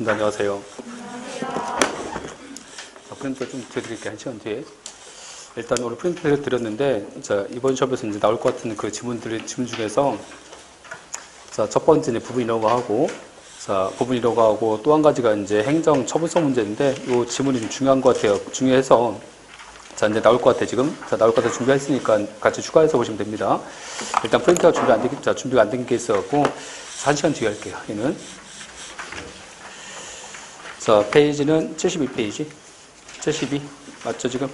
반갑습니다. 안녕하세요. 프린터 좀 드릴게요. 한 시간 뒤에. 일단 오늘 프린트를 드렸는데, 자, 이번 시험에서 이제 나올 것 같은 그 지문 중에서, 자, 첫 번째 이제 부분 이런 거 하고, 자, 부분 이런 거 하고, 또 한 가지가 이제 행정 처분성 문제인데, 이 지문이 좀 중요한 것 같아요. 중요해서, 자, 이제 나올 것 같아, 지금. 자, 나올 것 같아 준비했으니까 같이 추가해서 보시면 됩니다. 일단 프린터가 준비가 안 된 게 있어갖고, 한 시간 뒤에 할게요, 얘는. 자, 페이지는 72페이지. 72. 맞죠, 지금?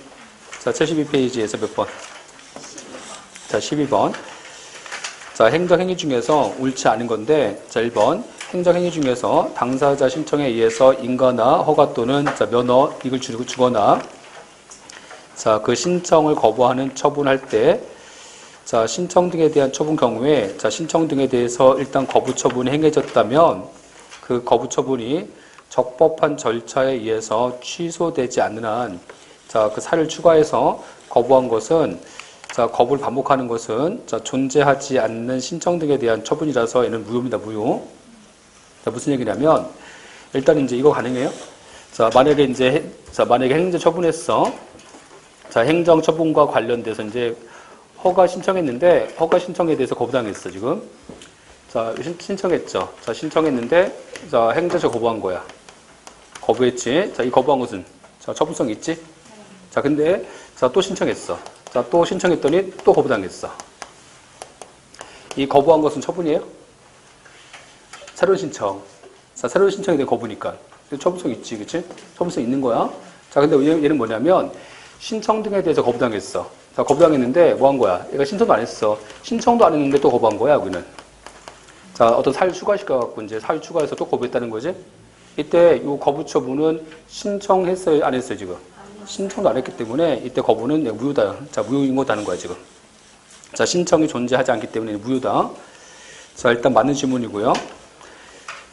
자, 72페이지에서 몇 번? 자, 12번. 자, 행정행위 중에서 옳지 않은 건데, 자, 1번. 행정행위 중에서 당사자 신청에 의해서 인가나 허가 또는 자, 면허, 이걸 주거나, 자, 그 신청을 거부하는 처분할 때, 자, 신청 등에 대한 처분 경우에, 자, 신청 등에 대해서 일단 거부 처분이 행해졌다면, 그 거부 처분이 적법한 절차에 의해서 취소되지 않는 한, 자, 그 사를 추가해서 거부한 것은, 자, 거부를 반복하는 것은, 자, 존재하지 않는 신청 등에 대한 처분이라서 얘는 무효입니다, 무효. 자, 무슨 얘기냐면, 일단 이제 이거 가능해요? 자, 만약에 행정 처분했어. 자, 행정 처분과 관련돼서 이제 허가 신청했는데, 허가 신청에 대해서 거부당했어, 지금. 자, 신청했죠. 자, 신청했는데, 자, 행정처 거부한 거야. 거부했지. 자, 이 거부한 것은, 자, 처분성 있지? 자, 근데, 자, 또 신청했어. 자, 또 신청했더니 또 거부당했어. 이 거부한 것은 처분이에요? 새로운 신청. 자, 새로운 신청에 대한 거부니까. 처분성 있지, 그치? 처분성 있는 거야. 자, 근데 얘는 뭐냐면, 신청 등에 대해서 거부당했어. 자, 거부당했는데 뭐 한 거야? 얘가 신청도 안 했어. 신청도 안 했는데 또 거부한 거야, 여기는. 자, 어떤 사유 추가시켜갖고 이제 사유 추가해서 또 거부했다는 거지? 이때 이 거부 처분은 신청했어요, 안 했어요, 지금? 신청도 안 했기 때문에 이때 거부는 무효다. 자, 무효인 거다는 거야, 지금. 자, 신청이 존재하지 않기 때문에 무효다. 자, 일단 맞는 질문이고요.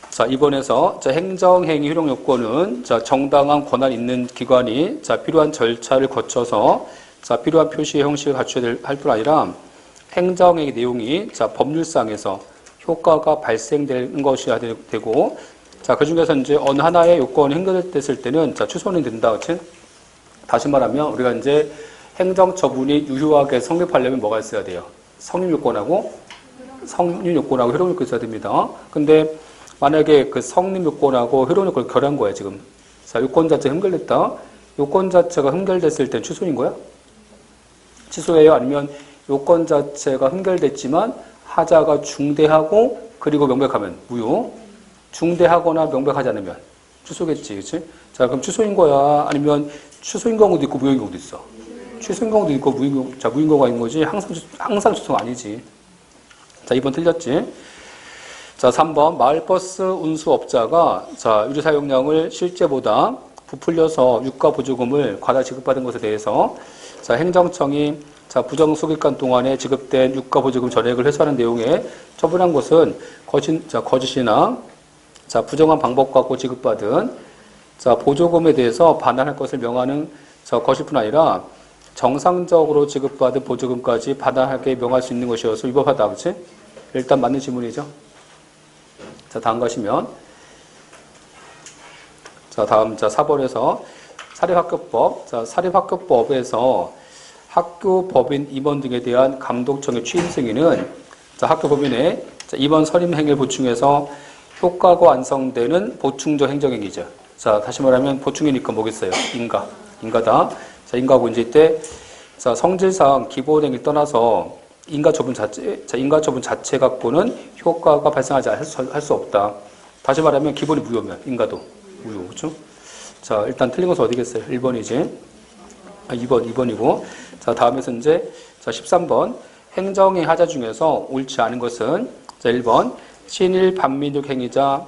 자, 2번에서 자, 행정행위 효력 요건은 자, 정당한 권한 있는 기관이 자, 필요한 절차를 거쳐서 자, 필요한 표시의 형식을 갖춰야 할 뿐 아니라 행정행위 내용이 자, 법률상에서 효과가 발생되는 것이어야 되고, 자, 그 중에서 이제 어느 하나의 요건이 해결됐을 때는 자, 취소는 된다. 그치? 다시 말하면 우리가 이제 행정 처분이 유효하게 성립하려면 뭐가 있어야 돼요? 성립 요건하고 효력 요건이 있어야 됩니다. 근데 만약에 그 성립 요건하고 효력 요건을 결한 거야, 지금. 자, 요건 자체가 흠결됐다. 요건 자체가 흠결됐을 때 취소인 거야? 취소예요? 아니면 요건 자체가 흠결됐지만 하자가 중대하고 그리고 명백하면 무효. 중대하거나 명백하지 않으면 취소겠지, 그치? 자, 그럼 취소인 거야? 아니면 취소인 경우도 있고 무효인 경우도 있어. 취소인 경우도 있고 무효인 경우가 있는 거지. 항상 취소가 아니지. 자, 2번 틀렸지? 자, 3번. 마을버스 운수업자가 자, 유류 사용량을 실제보다 부풀려서 유가 보조금을 과다 지급받은 것에 대해서 자, 행정청이 자, 부정수기간 동안에 지급된 유가 보조금 전액을 회수하는 내용에 처분한 것은 거짓이나 자, 부정한 방법 갖고 지급받은 자, 보조금에 대해서 반환할 것을 명하는 자, 것일 뿐 아니라 정상적으로 지급받은 보조금까지 반환하게 명할 수 있는 것이어서 위법하다. 그치? 일단 맞는 질문이죠. 자, 다음 가시면 자, 다음 자, 4번에서 사립학교법. 자, 사립학교법에서 학교 법인 임원 등에 대한 감독청의 취임 승인은 자, 학교 법인의 자, 임원 선임 행위를 보충해서 효과가 완성되는 보충적 행정행위죠. 자, 다시 말하면 보충이니까 뭐겠어요? 인가다. 자, 인가고 이제 이때 자, 성질상 기본행위를 떠나서 인가 처분 자체 갖고는 효과가 발생하지 할 수 없다. 다시 말하면 기본이 무효면 인가도 무효, 그렇죠? 자, 일단 틀린 것은 어디겠어요? 1번이지. 2번이고. 자, 다음에서 이제 자, 13번 행정의 하자 중에서 옳지 않은 것은 자, 1번 친일 반민족 행위자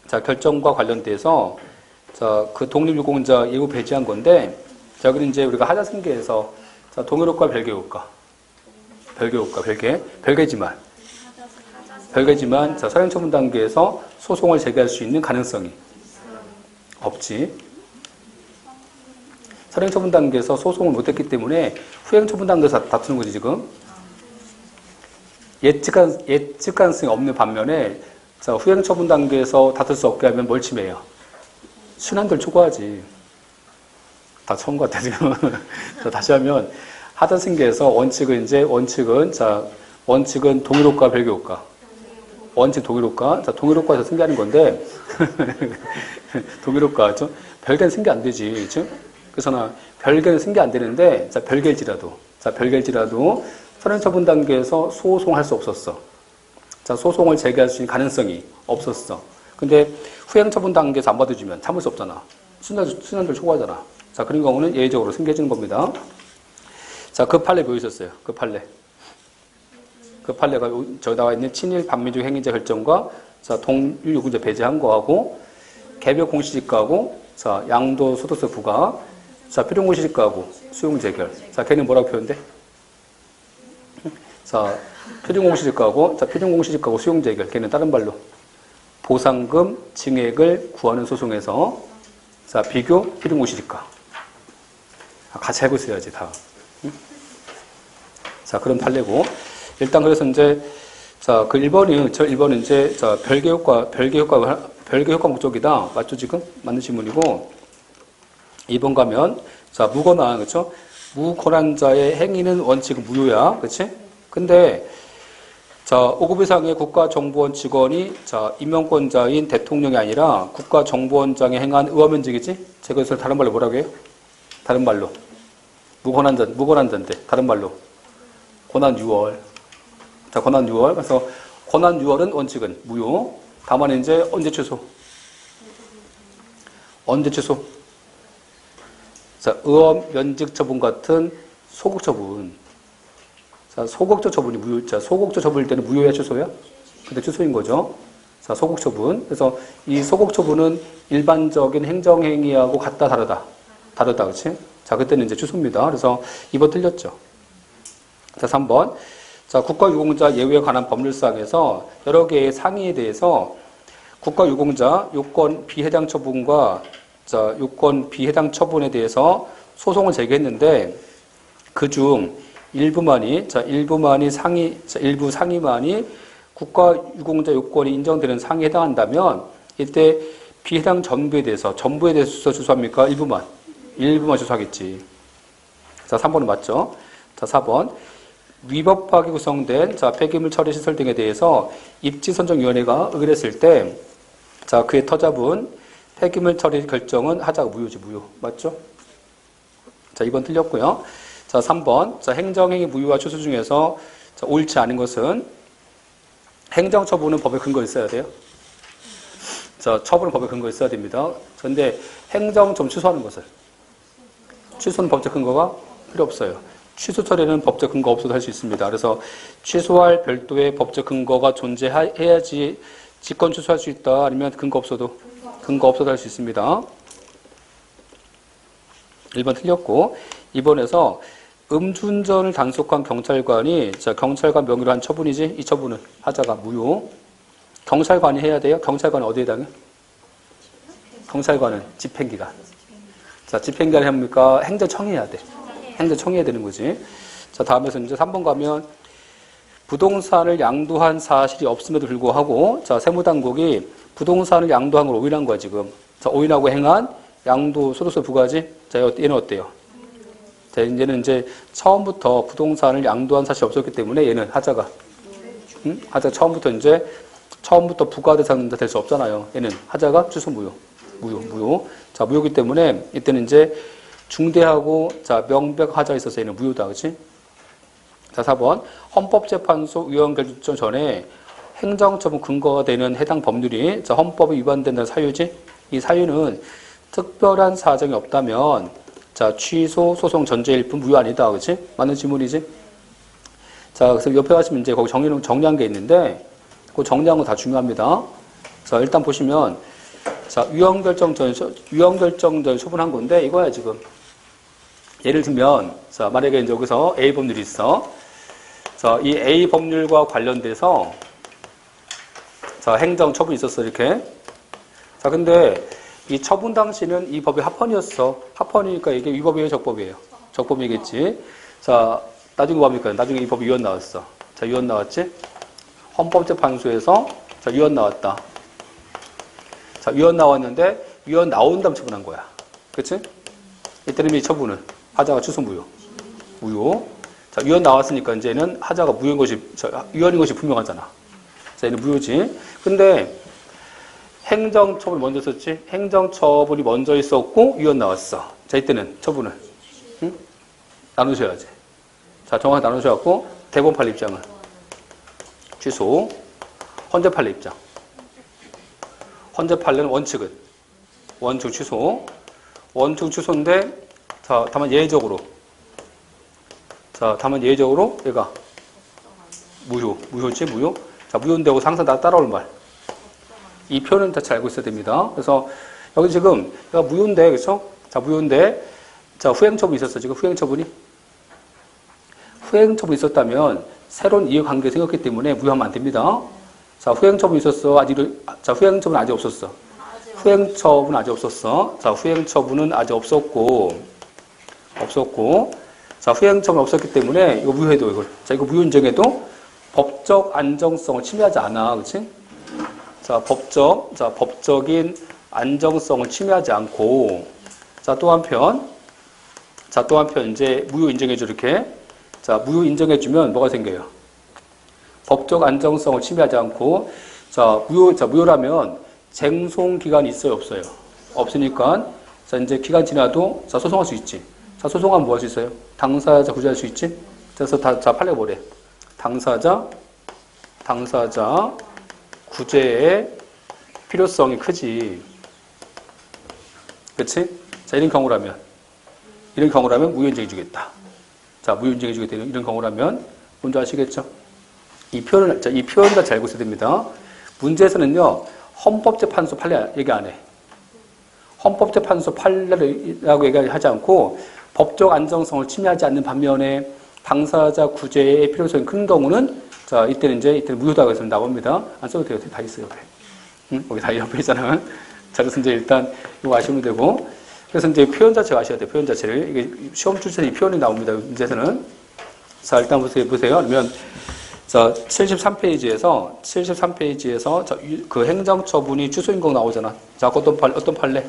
자, 결정과 관련돼서 자, 그 독립유공자 예우 배제한 건데 자, 여기는 이제 우리가 하자 승계에서 자, 동일효과 별개지만 자, 사형처분 단계에서 소송을 제기할 수 있는 가능성이 없지. 사형처분 단계에서 소송을 못했기 때문에 후행처분 단계에서 다투는 거지, 지금. 예측 가능성이 없는 반면에 자, 후행 처분 단계에서 다툴 수 없게 하면 뭘 침해해요? 순환들 초과하지. 다 처음 같아, 지금. 자, 다시 하면, 하자 승계에서 원칙은 동일효과, 별개효과. 원칙 동일효과. 자, 동일효과에서 승계하는 건데, 동일효과, 별개는 승계 안 되지. 그죠? 그래서 별개는 승계 안 되는데, 자, 별개일지라도 선행 처분 단계에서 소송할 수 없었어. 자, 소송을 제기할 수 있는 가능성이 없었어. 근데 후행 처분 단계에서 안 받아주면 참을 수 없잖아. 순환들 초과하잖아. 자, 그런 경우는 예외적으로 승계해주는 겁니다. 자, 그 판례 보여주셨어요. 그 판례가 저기 나와 있는 친일 반민족 행위자 결정과 자, 동일 요구자 배제한 거하고 개별 공시지가하고 자, 양도 소득세 부과 자, 필요 공시지가하고 수용 재결. 자, 걔는 뭐라고 표현돼? 자, 필요공시지가하고 수용 재결. 걔는 다른 말로 보상금 증액을 구하는 소송에서 자, 비교 필요공시지가. 같이 알고 있어야지 다. 자, 그런 판례고. 일단 그래서 이제 자, 그 1번은 이제 자, 별개 효과 목적이다. 맞죠, 지금? 맞는 질문이고. 2번 가면 자, 무권한, 그렇죠? 무권한자의 행위는 원칙은 무효야. 그렇지? 근데 자, 5급 이상의 국가정보원 직원이 자, 임명권자인 대통령이 아니라 국가정보원장이 행한 의원면직이지? 제가 그래서 다른 말로 뭐라고 해요? 다른 말로 무권한자인데 다른 말로 권한유월. 자, 권한유월. 그래서 권한유월은 원칙은 무효. 다만 이제 언제 취소? 자, 의원 면직 처분 같은 소극 처분. 자, 소극적 처분이 무효. 자, 소극적 처분일 때는 무효야, 취소야? 근데 취소인 거죠. 자, 소극 처분. 그래서 이 소극 처분은 일반적인 행정행위하고 같다, 다르다. 그치? 자, 그때는 이제 취소입니다. 그래서 2번 틀렸죠. 자, 3번. 자, 국가유공자 예우에 관한 법률사항에서 여러 개의 상위에 대해서 국가유공자 요건 비해당 처분과 자, 요건 비해당 처분에 대해서 소송을 제기했는데 그중 일부 상위만이 국가유공자 요건이 인정되는 상위에 해당한다면 이때 비해당 전부에 대해서 주소합니까? 일부만 주소하겠지. 자, 3번은 맞죠? 자, 4번. 위법하게 구성된 자, 폐기물 처리 시설 등에 대해서 입지선정위원회가 의결했을 때 자, 그의 터잡은 폐기물 처리 결정은 하자가 무효지, 무효. 맞죠? 자, 2번 틀렸고요. 자, 3번. 자, 행정행위 무효와 취소 중에서 자, 옳지 않은 것은 행정처분은 법에 근거 있어야 돼요. 자, 처분은 법에 근거 있어야 됩니다. 그런데 행정 좀 취소하는 것을 취소는 법적 근거가 필요 없어요. 취소 처리는 법적 근거 없어도 할 수 있습니다. 그래서 취소할 별도의 법적 근거가 존재해야지 직권 취소할 수 있다. 아니면 근거 없어도 할 수 있습니다. 1번 틀렸고 2번에서 음주운전을 단속한 경찰관이 자, 경찰관 명의로 한 처분이지 이 처분은 하자가 무효. 경찰관이 해야 돼요. 경찰관은 어디에 해당해? 경찰관은 집행기관. 자, 집행기관이 합니까? 행정청이 해야 돼. 행정청이 해야 되는 거지. 자, 다음에서 이제 3번 가면 부동산을 양도한 사실이 없음에도 불구하고 자, 세무당국이 부동산을 양도한 걸 오인한 거야, 지금. 자, 오인하고 행한 양도 소득세 부과지. 자, 얘는 어때요? 자, 얘는 이제 처음부터 부동산을 양도한 사실이 없었기 때문에 얘는 하자가 처음부터 부과 대상자 될 수 없잖아요. 얘는 하자가 취소 무효. 자, 무효기 때문에 이때는 이제 중대하고 자, 명백 하자가 있어서 얘는 무효다. 그렇지? 자, 4번. 헌법재판소 위원 결정 전에 행정처분 근거가 되는 해당 법률이 자, 헌법에 위반된다는 사유지. 이 사유는 특별한 사정이 없다면 자, 취소 소송 전제일 뿐 무효 아니다. 그렇지? 맞는 질문이지? 자, 그래서 옆에 가시면 이제 거기 정리한 게 있는데 그 정리한 거 다 중요합니다. 자, 일단 보시면 자, 위헌 결정 전 처분한 건데 이거야, 지금. 예를 들면 자, 만약에 이제 여기서 A 법률이 있어. 자, 이 A 법률과 관련돼서 자, 행정 처분이 있었어, 이렇게. 자, 근데 이 처분 당시는 이 법이 합헌이었어. 합헌이니까 이게 위법이에요, 적법이에요? 적법이겠지. 자, 나중에 뭐 합니까? 나중에 이 법이 위헌 나왔어. 자, 위헌 나왔지? 헌법재판소에서 자, 위헌 나왔다. 자, 위헌 나왔는데 위헌 나온 다음 처분한 거야. 그치? 이때는 이 처분은 하자가 취소 무효. 무효. 자, 위헌 나왔으니까 이제는 하자가 무효인 것이, 위헌인 것이 분명하잖아. 자, 얘는 무효지. 근데 행정처분이 먼저 있었지? 행정처분이 먼저 있었고 위헌 나왔어. 자, 이때는 처분을 응? 나누셔야지. 자, 정확히 나누셔갖고 대법원 판례 입장은 취소. 헌재 판례 입장. 헌재 판례는 원칙은 원칙 취소. 원칙 취소인데 자, 다만 예외적으로 얘가 무효지, 무효. 자, 무효인데 항상 다 따라올 말. 이 표현은 잘 알고 있어야 됩니다. 그래서 여기 지금 얘가 무효인데, 그렇죠? 자, 무효인데, 자, 후행처분이 있었어. 지금 후행처분이 있었다면 새로운 이해관계 생겼기 때문에 무효하면 안 됩니다. 자, 후행처분이 있었어. 자, 후행처분은 아직 없었어. 후행처분은 아직 없었어. 자, 후행처분은 아직 없었고. 자, 후행처분 없었기 때문에 이거 무효해도 이걸. 자, 이거 무효 인정해도 법적 안정성을 침해하지 않아. 그치? 자, 법적인 안정성을 침해하지 않고. 자, 또 한편 이제 무효 인정해줘, 이렇게. 자, 무효 인정해주면 뭐가 생겨요? 법적 안정성을 침해하지 않고. 자, 무효라면 쟁송 기간이 있어요, 없어요? 없으니까. 자, 이제 기간 지나도, 자, 소송할 수 있지. 자, 소송하면 뭐 할 수 있어요? 당사자 구제할 수 있지? 그래서 자, 판례가 뭐래? 당사자 구제의 필요성이 크지. 그치? 자, 이런 경우라면 무효 인정해주겠다. 자, 무효 인정해주겠다. 이런 경우라면 뭔지 아시겠죠? 이 표현을 다 잘 알고 있어야 됩니다. 문제에서는요, 헌법재판소 판례 얘기 안 해. 헌법재판소 판례라고 얘기하지 않고 법적 안정성을 침해하지 않는 반면에 당사자 구제의 필요성이 큰 경우는 자, 이때는 무효다고 해서 나옵니다. 안 써도 돼요. 다 있어요. 옆에. 응? 거기 다 옆에 있잖아. 자, 그래서 이제 일단 이거 아시면 되고. 그래서 이제 표현 자체가 아셔야 돼요. 표현 자체를. 이게 시험 출제에 이 표현이 나옵니다. 문제에서는. 자, 일단 보세요. 그러면 자, 73페이지에서 그 행정처분이 취소인 거 나오잖아. 자, 어떤 판례?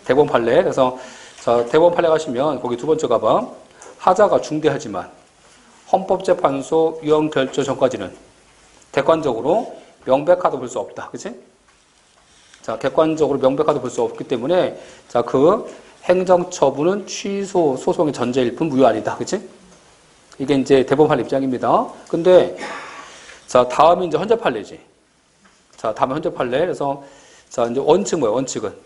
대법원 판례. 그래서 자, 대법원 판례 가시면 거기 두 번째 가봐. 하자가 중대하지만 헌법재판소 위헌 결정 전까지는 객관적으로 명백하다 볼 수 없다. 그치? 자, 객관적으로 명백하다 볼 수 없기 때문에 자, 그 행정처분은 취소 소송의 전제일 뿐 무효 아니다. 그치? 이게 이제 대법원 판례 입장입니다. 근데 자, 다음이 이제 헌재 판례지. 자, 다음에 헌재 판례. 그래서 자, 이제 원칙 뭐야?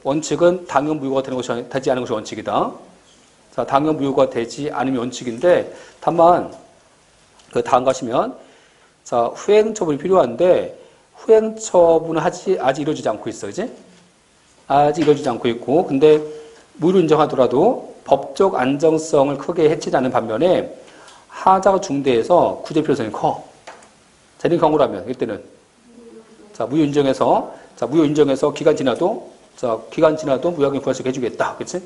원칙은 당연 무효가 되지 않은 것이 원칙이다. 자, 당연 무효가 되지 않으면 원칙인데, 다만 그 다음 가시면 자, 후행처분이 필요한데 후행처분은 아직 이루어지지 않고 있어, 그지? 아직 이루어지지 않고 있고, 근데 무효로 인정하더라도 법적 안정성을 크게 해치지 않는 반면에 하자가 중대해서 구제 필요성이 커. 자, 이런 경우라면 이때는 자, 무효 인정해서 기간 지나도 무효하게 부활시켜 해주겠다. 그치?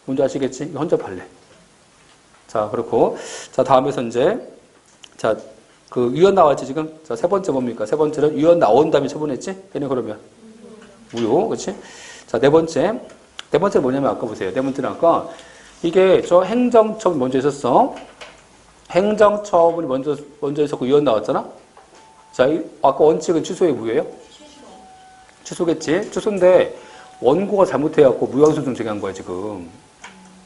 뭔지 아시겠지? 헌재 판례. 자, 그렇고. 자, 다음에서 이제, 자, 그 위헌 나왔지, 지금? 자, 세 번째 뭡니까? 세 번째는 위헌 나온 다음에 처분했지? 얘는 그러면 무효. 그치? 자, 네 번째는 뭐냐면 아까 보세요. 네 번째는 아까 이게 저 행정처분이 먼저 있었어. 행정처분이 먼저 있었고 위헌 나왔잖아? 자, 아까 원칙은 취소의 무효예요? 취소겠지? 취소인데 원고가 잘못해갖고 무효항소송 제기한 거야, 지금.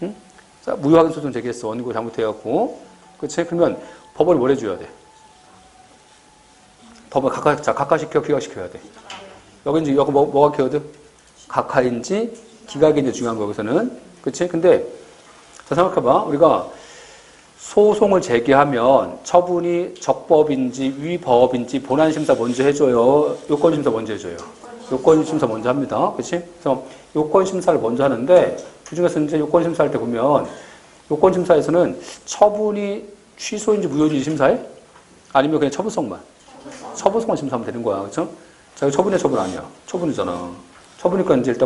응? 자, 무효항소송 제기했어. 원고가 잘못해갖고. 그치? 그러면 법원이 뭘 해줘야 돼? 법을 각하시켜, 기각시켜야 돼. 여기 이제 뭐가 키워드? 각하인지 기각인지 중요한 거, 여기서는. 그치? 근데, 자, 생각해봐. 우리가 소송을 제기하면 처분이 적법인지 위법인지 본안심사 먼저 해줘요. 요건심사 먼저 해줘요. 요건심사 먼저 합니다. 그치? 그래서 요건심사를 먼저 하는데, 그중에서 이제 요건심사할 때 보면, 요건심사에서는 처분이 취소인지 무효인지 심사해? 아니면 그냥 처분성만 심사하면 되는 거야. 그쵸? 자, 이거 처분 아니야. 처분이잖아. 처분이니까 이제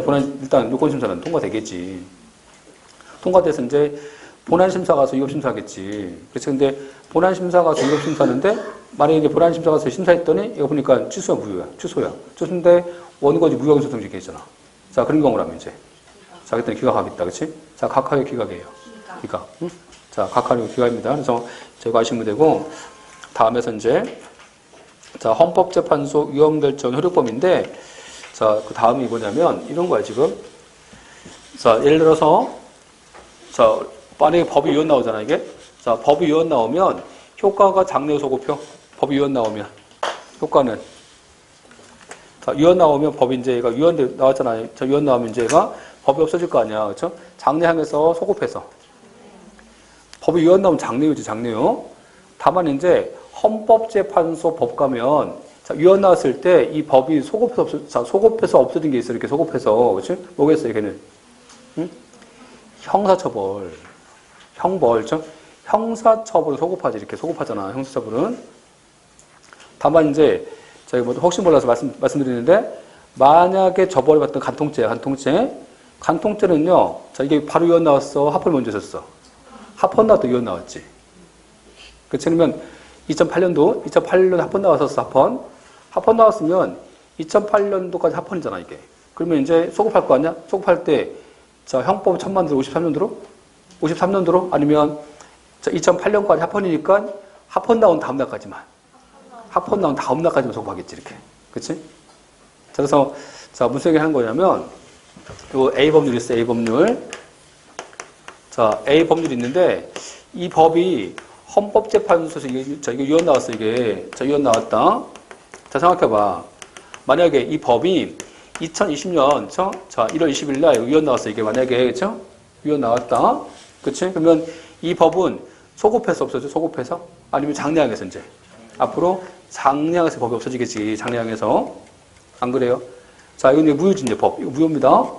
일단 요건심사는 통과되겠지. 통과돼서 이제 본안심사 가서 위법심사 하겠지. 그치? 근데 본안심사 가서 위법심사 하는데 만약에 이제 불안심사가 심사했더니, 이거 보니까 취소야, 무효야. 취소야. 취소인데, 원고지 무효소송 지게 있잖아. 자, 그런 경우라면 이제. 자, 그때는 기각하고 있다. 그치? 자, 각하의 기각이에요. 기각. 응? 자, 각하의 기각입니다. 그래서 제거하시면 되고, 다음에서 이제, 자, 헌법재판소 위헌결정 효력범인데, 자, 그 다음이 뭐냐면, 이런 거야, 지금. 자, 예를 들어서, 자, 만약에 법이 위헌 나오잖아, 이게. 자, 법이 위헌 나오면, 효과가 장래 소급표. 법이 위헌 나오면. 효과는. 자, 위헌 나오면 법이 이제 얘가 위헌 나왔잖아요. 자, 위헌 나오면 이제 얘가 법이 없어질 거 아니야. 그쵸? 장래향에서 소급해서. 법이 위헌 나오면 장래유지, 장래유. 다만 이제 헌법재판소 법 가면, 자, 위헌 나왔을 때 이 법이 소급해서 없어진 게 있어. 이렇게 소급해서. 그치? 뭐겠어요, 걔는? 응? 형사처벌. 형벌. 그쵸? 형사처벌을 소급하지. 이렇게 소급하잖아. 형사처벌은. 다만 이제, 자, 이거 혹시 몰라서 말씀드리는데, 만약에 저벌을 받던 간통죄야, 간통죄. 간통죄는요, 자, 이게 바로 위헌 나왔어. 합헌 먼저 줬어. 합헌 나왔다, 위헌 나왔지. 그치? 그러면 2008년도 합헌 나왔었어, 합헌. 합헌 나왔으면 2008년도까지 합헌이잖아, 이게. 그러면 이제 소급할 거 아니야? 소급할 때, 자, 형법 1000만들어 53년도로? 53년도로? 아니면, 자, 2008년까지 합헌이니까 합헌 나온 다음 날까지만. 합헌 나온 다음 날까지만 소급하겠지, 이렇게. 그치? 자, 그래서, 자, 무슨 얘기 하는 거냐면, 요 A 법률 있어요, A 법률. 자, A 법률이 있는데, 이 법이 헌법재판소에서 이게 위헌 나왔어, 이게. 자, 위헌 나왔다. 자, 생각해봐. 만약에 이 법이 2020년, 자, 1월 20일 날 위헌 나왔어, 이게 만약에, 그쵸? 위헌 나왔다. 그치? 그러면 이 법은 소급해서 없어져, 소급해서? 아니면 장래향에서 이제. 앞으로 장래향에서 법이 없어지겠지, 장래향에서. 안 그래요? 자, 이건 이제 무효지, 이제 법. 이거 무효입니다.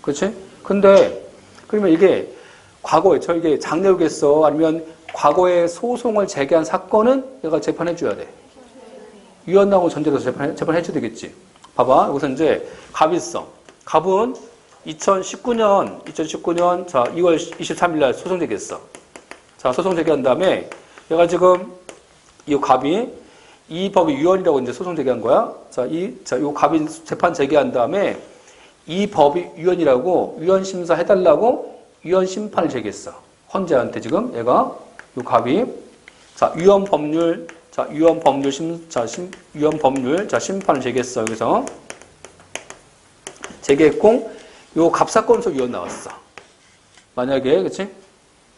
그치? 근데, 그러면 이게 과거에, 이게 장래우겠어? 아니면 과거에 소송을 제기한 사건은 얘가 재판해줘야 돼. 위헌 나오고 전제로서 재판해줘야 되겠지. 봐봐. 여기서 이제 갑이 있어. 갑은 2019년, 자, 2월 23일 날 소송 제기했어. 자, 소송 제기한 다음에 얘가 지금 이 갑이 이 법이 위헌이라고 이제 소송 제기한 거야. 요 갑이 재판 제기한 다음에 이 법이 위헌이라고 위헌 심사 해달라고 위헌 심판을 제기했어. 헌재한테 지금 얘가 요 갑이 위헌 법률 심판을 제기했어. 여기서 제기했고 요 갑 사건에서 위헌 나왔어. 만약에 그치?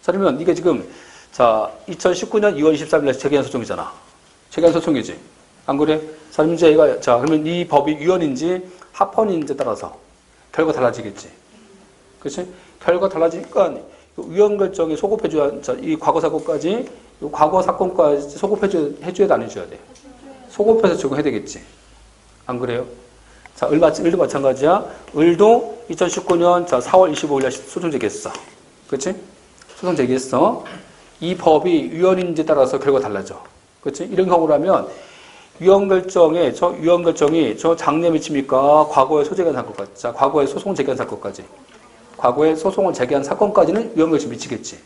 자, 그러면 이게 지금 2019년 2월 23일 날 제기한 소송이잖아. 제기한 소송이지. 안 그래? 자, 이제 얘가, 그러면 이 법이 위헌인지 합헌인지에 따라서 결과 달라지겠지. 그치? 결과 달라지니까 위헌 결정에 소급해줘야, 이 과거 사건까지, 이 과거 사건까지 소급해줘야 돼, 안 해줘야 돼? 소급해서 적용해야 되겠지. 안 그래요? 자, 을도 마찬가지야. 을도 2019년 4월 25일 날 소송 제기했어. 그치? 소송 제기했어. 이 법이 위헌인지에 따라서 결과 달라져. 그치? 이런 경우라면 위헌 결정이 장래 미칩니까? 과거에 소재한 사건까지. 자, 과거에 소송을 제기한 사건까지. 과거에 소송을 제기한 사건까지는 위헌 결정이 미치겠지.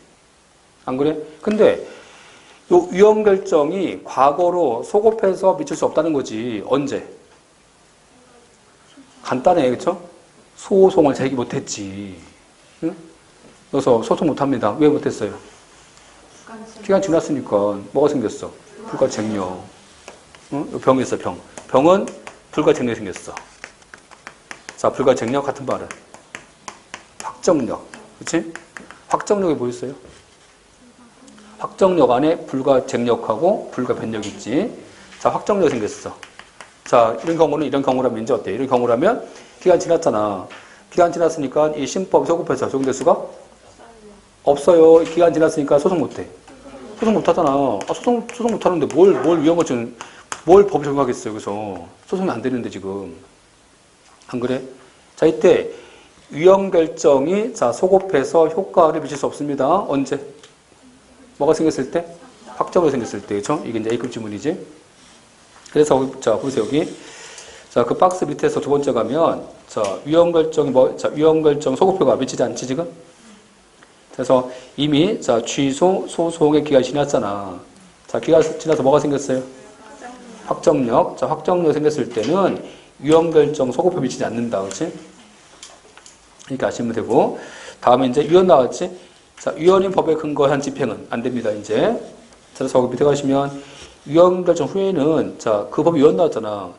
안 그래? 근데 요 위헌 결정이 과거로 소급해서 미칠 수 없다는 거지. 언제? 간단해. 그쵸? 소송을 제기 못했지. 응? 그래서 소송 못합니다. 왜 못했어요? 기간 지났으니까 뭐가 생겼어? 불가증력. 응? 병이 있어, 병. 병은 불가증력이 생겼어. 자, 불가증력 같은 말은 확정력. 그치? 확정력이 뭐 있어요? 확정력 안에 불가증력하고 불가변력이 있지. 자, 확정력이 생겼어. 자, 이런 경우라면 이제 어때? 이런 경우라면 기간 지났잖아. 기간 지났으니까 이 신법이 소급해서 적용될 수가 없어요. 기간 지났으니까 소송 못해. 소송 못하잖아. 소송 못하는데 뭘 위헌 뭘 법을 적용하겠어요, 여기서. 소송이 안 되는데, 지금. 안 그래? 자, 이때, 위헌 결정이, 소급해서 효과를 미칠 수 없습니다. 언제? 뭐가 생겼을 때? 확정으로 생겼을 때, 그죠? 이게 이제 A급 지문이지. 그래서, 보세요, 여기. 자, 그 박스 밑에서 두 번째 가면, 위헌 결정 소급효가 미치지 않지, 지금? 그래서 이미, 취소, 소송의 기간이 지났잖아. 자, 기간 지나서 뭐가 생겼어요? 확정력. 자, 확정력 생겼을 때는 유언결정 소급표 미치지 않는다. 그렇지? 이렇게 아시면 되고. 다음에 이제 유언 나왔지? 자, 유언인 법에 근거한 집행은 안 됩니다, 이제. 자, 저 밑에 가시면 유언결정 후에는 자, 그 법이 유언 나왔잖아.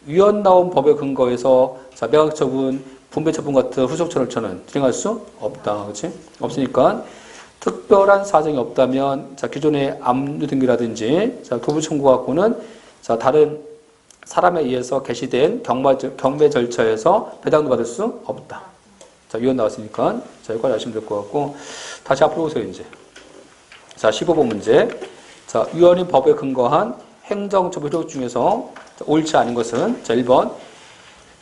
유언 나온 법에 근거해서 자, 매각처분, 분배처분 같은 후속 절차는 진행할 수 없다. 그렇지? 없으니까 특별한 사정이 없다면 자, 기존의 압류 등기라든지 자, 도부 청구 갖고는 자, 다른 사람에 의해서 개시된 경매 절차에서 배당도 받을 수 없다. 자, 유언 나왔으니까 자, 여기까지 아시면 될 것 같고 다시 앞으로 오세요, 이제. 자, 15번 문제. 자, 유언인 법에 근거한 행정처분 효력 중에서 자, 옳지 않은 것은 자, 1번.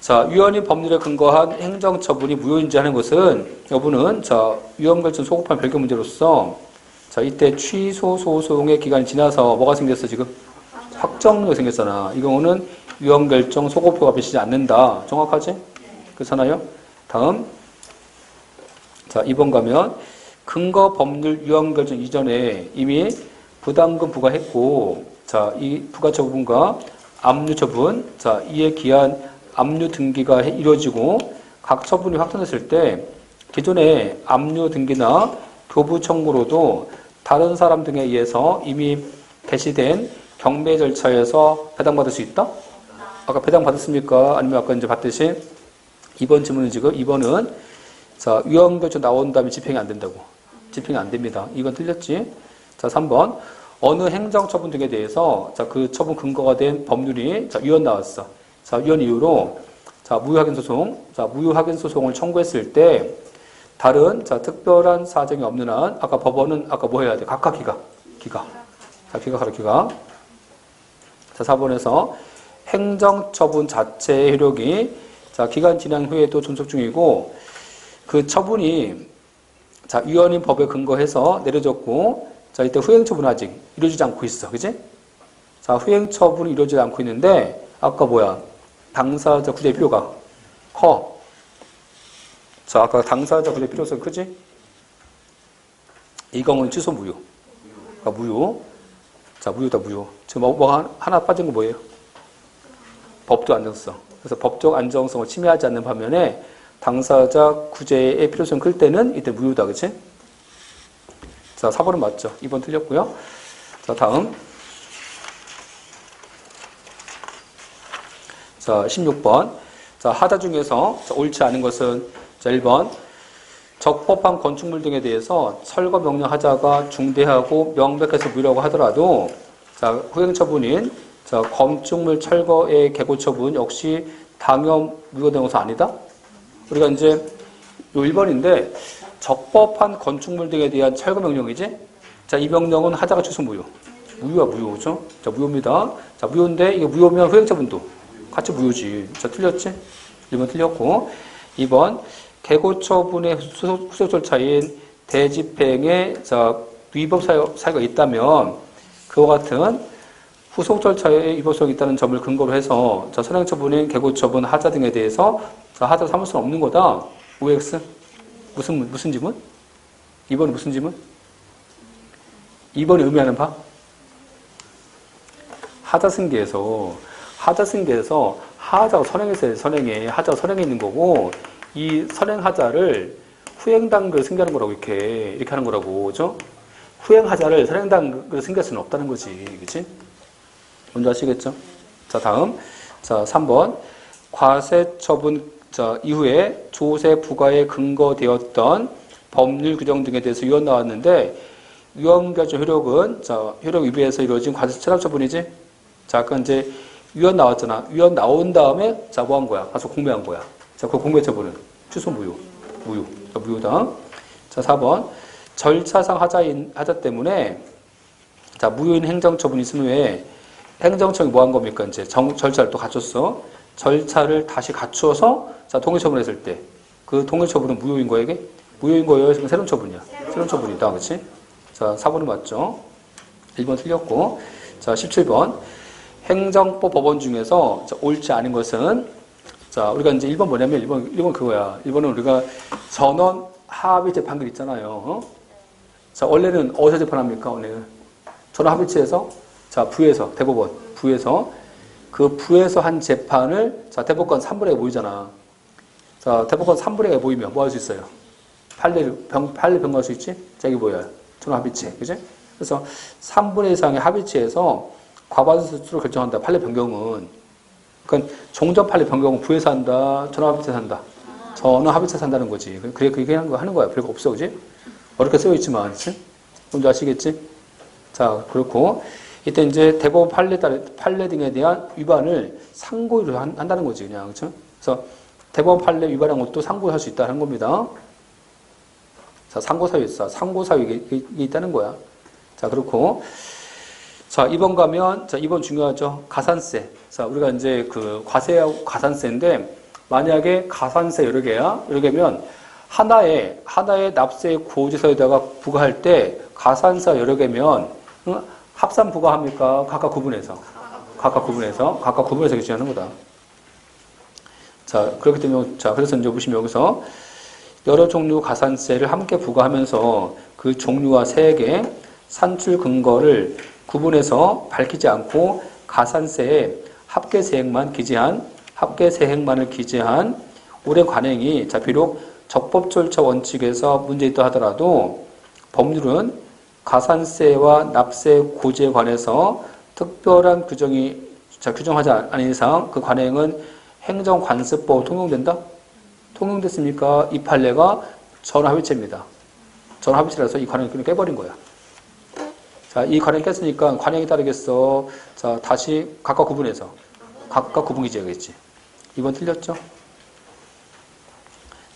자, 유언인 법률에 근거한 행정처분이 무효인지 하는 것은 여부는 자, 유언결정 소급한 별개 문제로서 자, 이때 취소 소송의 기간이 지나서 뭐가 생겼어, 지금? 확정료가 생겼잖아. 이 경우는 유언결정 소급표가 비치지 않는다. 정확하지? 그렇잖아요? 다음. 자, 2번 가면 근거 법률 유언결정 이전에 이미 부담금 부과했고 자, 이 부가처분과 압류처분 자, 이에 기한 압류 등기가 이루어지고 각 처분이 확정됐을 때 기존의 압류 등기나 교부 청구로도 다른 사람 등에 의해서 이미 개시된 경매 절차에서 배당받을 수 있다? 아까 배당받았습니까? 아니면 아까 이제 봤듯이 2번 질문은 지금 2번은 자, 유언결정 나온 다음에 집행이 안 된다고. 집행이 안 됩니다. 2번 틀렸지? 자, 3번 어느 행정처분 등에 대해서 자, 그 처분 근거가 된 법률이 자, 유언 나왔어. 자, 유언 이후로 자, 무효확인 소송, 자, 무효확인 소송을 청구했을 때 다른 자, 특별한 사정이 없는 한 아까 법원은 아까 뭐 해야 돼? 각각 기각. 자, 기각하라 기각. 자, 4번에서 행정처분 자체의 효력이 자, 기간 지난 후에도 존속 중이고 그 처분이 자, 유언인 법에 근거해서 내려졌고 자, 이때 후행처분은 아직 이루어지지 않고 있어. 그지? 자, 후행처분이 이루어지지 않고 있는데 아까 뭐야? 당사자 구제 필요가 커. 자, 아까 당사자 구제 필요성 크지? 이 경우는 취소 무효. 그러니까 무효. 자, 무효다, 무효. 지금 하나 빠진 거 뭐예요? 법적 안정성. 그래서 법적 안정성을 침해하지 않는 반면에 당사자 구제의 필요성이 클 때는 이때 무효다. 그치? 자, 4번은 맞죠. 2번 틀렸고요. 자, 다음. 자, 16번. 자, 하자 중에서 자, 옳지 않은 것은 자, 1번. 적법한 건축물 등에 대해서 철거 명령 하자가 중대하고 명백해서 무효라고 하더라도 자, 후행처분인 자, 건축물 철거의 개고 처분 역시 당연 무효된 것은 아니다. 우리가 이제 요 1번인데 적법한 건축물 등에 대한 철거 명령이지. 자, 이 명령은 하자가 취소 무효. 무효야, 무효죠. 자, 무효입니다. 자, 무효인데 이게 무효면 후행처분도 같이 무효지. 자, 틀렸지? 1번 틀렸고. 2번, 개고처분의 후속 절차인 대집행에 자, 위법 사유가 있다면 그와 같은 후속 절차에 위법성이 있다는 점을 근거로 해서 자, 선행처분인 개고처분, 하자 등에 대해서 자, 하자 삼을 수는 없는 거다. OX. 무슨 지문? 2번이 무슨 지문? 2번이 의미하는 바? 하자 승계에서 하자가 선행에서 선행에 하자가 선행에 있는 거고 이 선행 하자를 후행 단계를 승계하는 거라고 이렇게 하는 거라고 그죠? 후행 하자를 선행 단계를 승계할 수는 없다는 거지, 그렇지? 뭔지 아시겠죠? 자, 다음 자 3번 과세 처분 자 이후에 조세 부과에 근거되었던 법률 규정 등에 대해서 유언 나왔는데 유언결정 효력은 자 효력 위배에서 이루어진 과세 체납 처분이지. 자, 아까 이제 유언 나왔잖아. 유언 나온 다음에 자, 뭐 한 거야? 가서 공매한 거야. 자, 그 공매 처분은 취소 무효. 자, 무효다. 자, 4번. 절차상 하자 때문에 자, 무효인 행정처분이 있은 후에 행정청이 뭐 한 겁니까? 이제 절차를 또 갖췄어. 절차를 다시 갖추어서 자, 동일처분했을 때 그 동일처분은 무효인 거야, 이게? 무효인 거예요? 지금 새로운 처분이야. 새로운 처분이다. 그렇지? 자, 4번은 맞죠? 1번 틀렸고. 자, 17번. 행정법 법원 중에서 자, 옳지 않은 것은 자, 우리가 이제 1번 뭐냐면 1번 그거야. 1번은 우리가 전원 합의 재판결 있잖아요. 어? 자, 원래는 어디서 재판합니까? 원래는 전원 합의체에서 자, 부에서 대법원 부에서 그 부에서 한 재판을, 자, 대법관 3분의 1에 모이잖아. 자, 대법관 3분의 1에 모이면 뭐 할 수 있어요? 판례 변경할 수 있지? 자, 이게 뭐야? 전원합의체. 그지? 그래서 3분의 이상의 합의체에서 과반수로 결정한다. 판례 변경은. 그러니까 종전 판례 변경은 부에서 한다. 전원합의체에서 한다. 전원합의체에서 한다는 거지. 그래, 그게 하는 거야. 별거 없어. 그지? 어렵게 쓰여있지만. 그치? 뭔지 아시겠지? 자, 그렇고. 이때 이제 대법원 판례 등에 대한 위반을 상고로 한다는 거지. 그냥. 그쵸? 그래서 대법원 판례 위반한 것도 상고할 수 있다는 겁니다. 자, 상고사유 있어. 상고사유 이게 있다는 거야. 자, 그렇고. 자, 2번 가면, 자, 2번 중요하죠. 가산세. 자, 우리가 이제 그 과세하고 가산세인데, 만약에 가산세 여러 개야? 여러 개면, 하나의 납세 고지서에다가 부과할 때, 가산세 여러 개면, 합산 부과합니까? 각각 구분해서 결정하는 거다. 자, 그렇기 때문에, 자, 그래서 이제 보시면 여기서, 여러 종류 가산세를 함께 부과하면서 그 종류와 세액의 산출 근거를 구분해서 밝히지 않고 가산세에 합계세액만을 기재한 올해 관행이, 자, 비록 적법절차 원칙에서 문제있다 하더라도 법률은 가산세와 납세 고지에 관해서 특별한 규정하지 않은 이상 그 관행은 행정관세법으로 통용된다? 통용됐습니까? 이 판례가 전원합의체입니다. 전원합의체라서 이 관행을 깨버린 거야. 자, 이 관행 깼으니까 관행이 따르겠어. 자, 다시 각각 구분해서 각각 구분 기재하겠지. 2번 틀렸죠?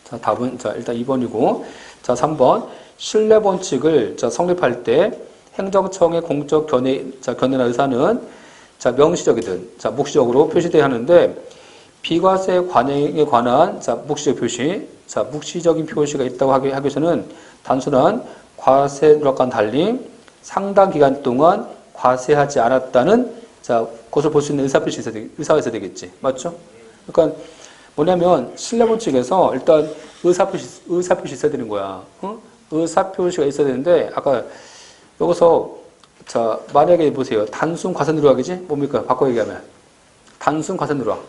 자, 답은, 자, 일단 2번이고. 자, 3번. 신뢰 원칙을, 자, 성립할 때 행정청의 공적 견해나 의사는, 자, 명시적이든, 자, 묵시적으로 표시돼야 하는데, 비과세 관행에 관한, 자, 묵시적 표시, 자, 묵시적인 표시가 있다고 하기 위해서는 단순한 과세 누락과는 달리 상당 기간 동안 과세하지 않았다는, 자, 그것을 볼 수 있는 의사가 있어야 되겠지. 맞죠? 그러니까 뭐냐면 신뢰원칙에서 일단 의사표시 있어야 되는 거야. 어? 의사표시가 있어야 되는데 아까 여기서, 자, 만약에 보세요. 단순 과세 누락이지? 뭡니까? 바꿔 얘기하면 단순 과세 누락.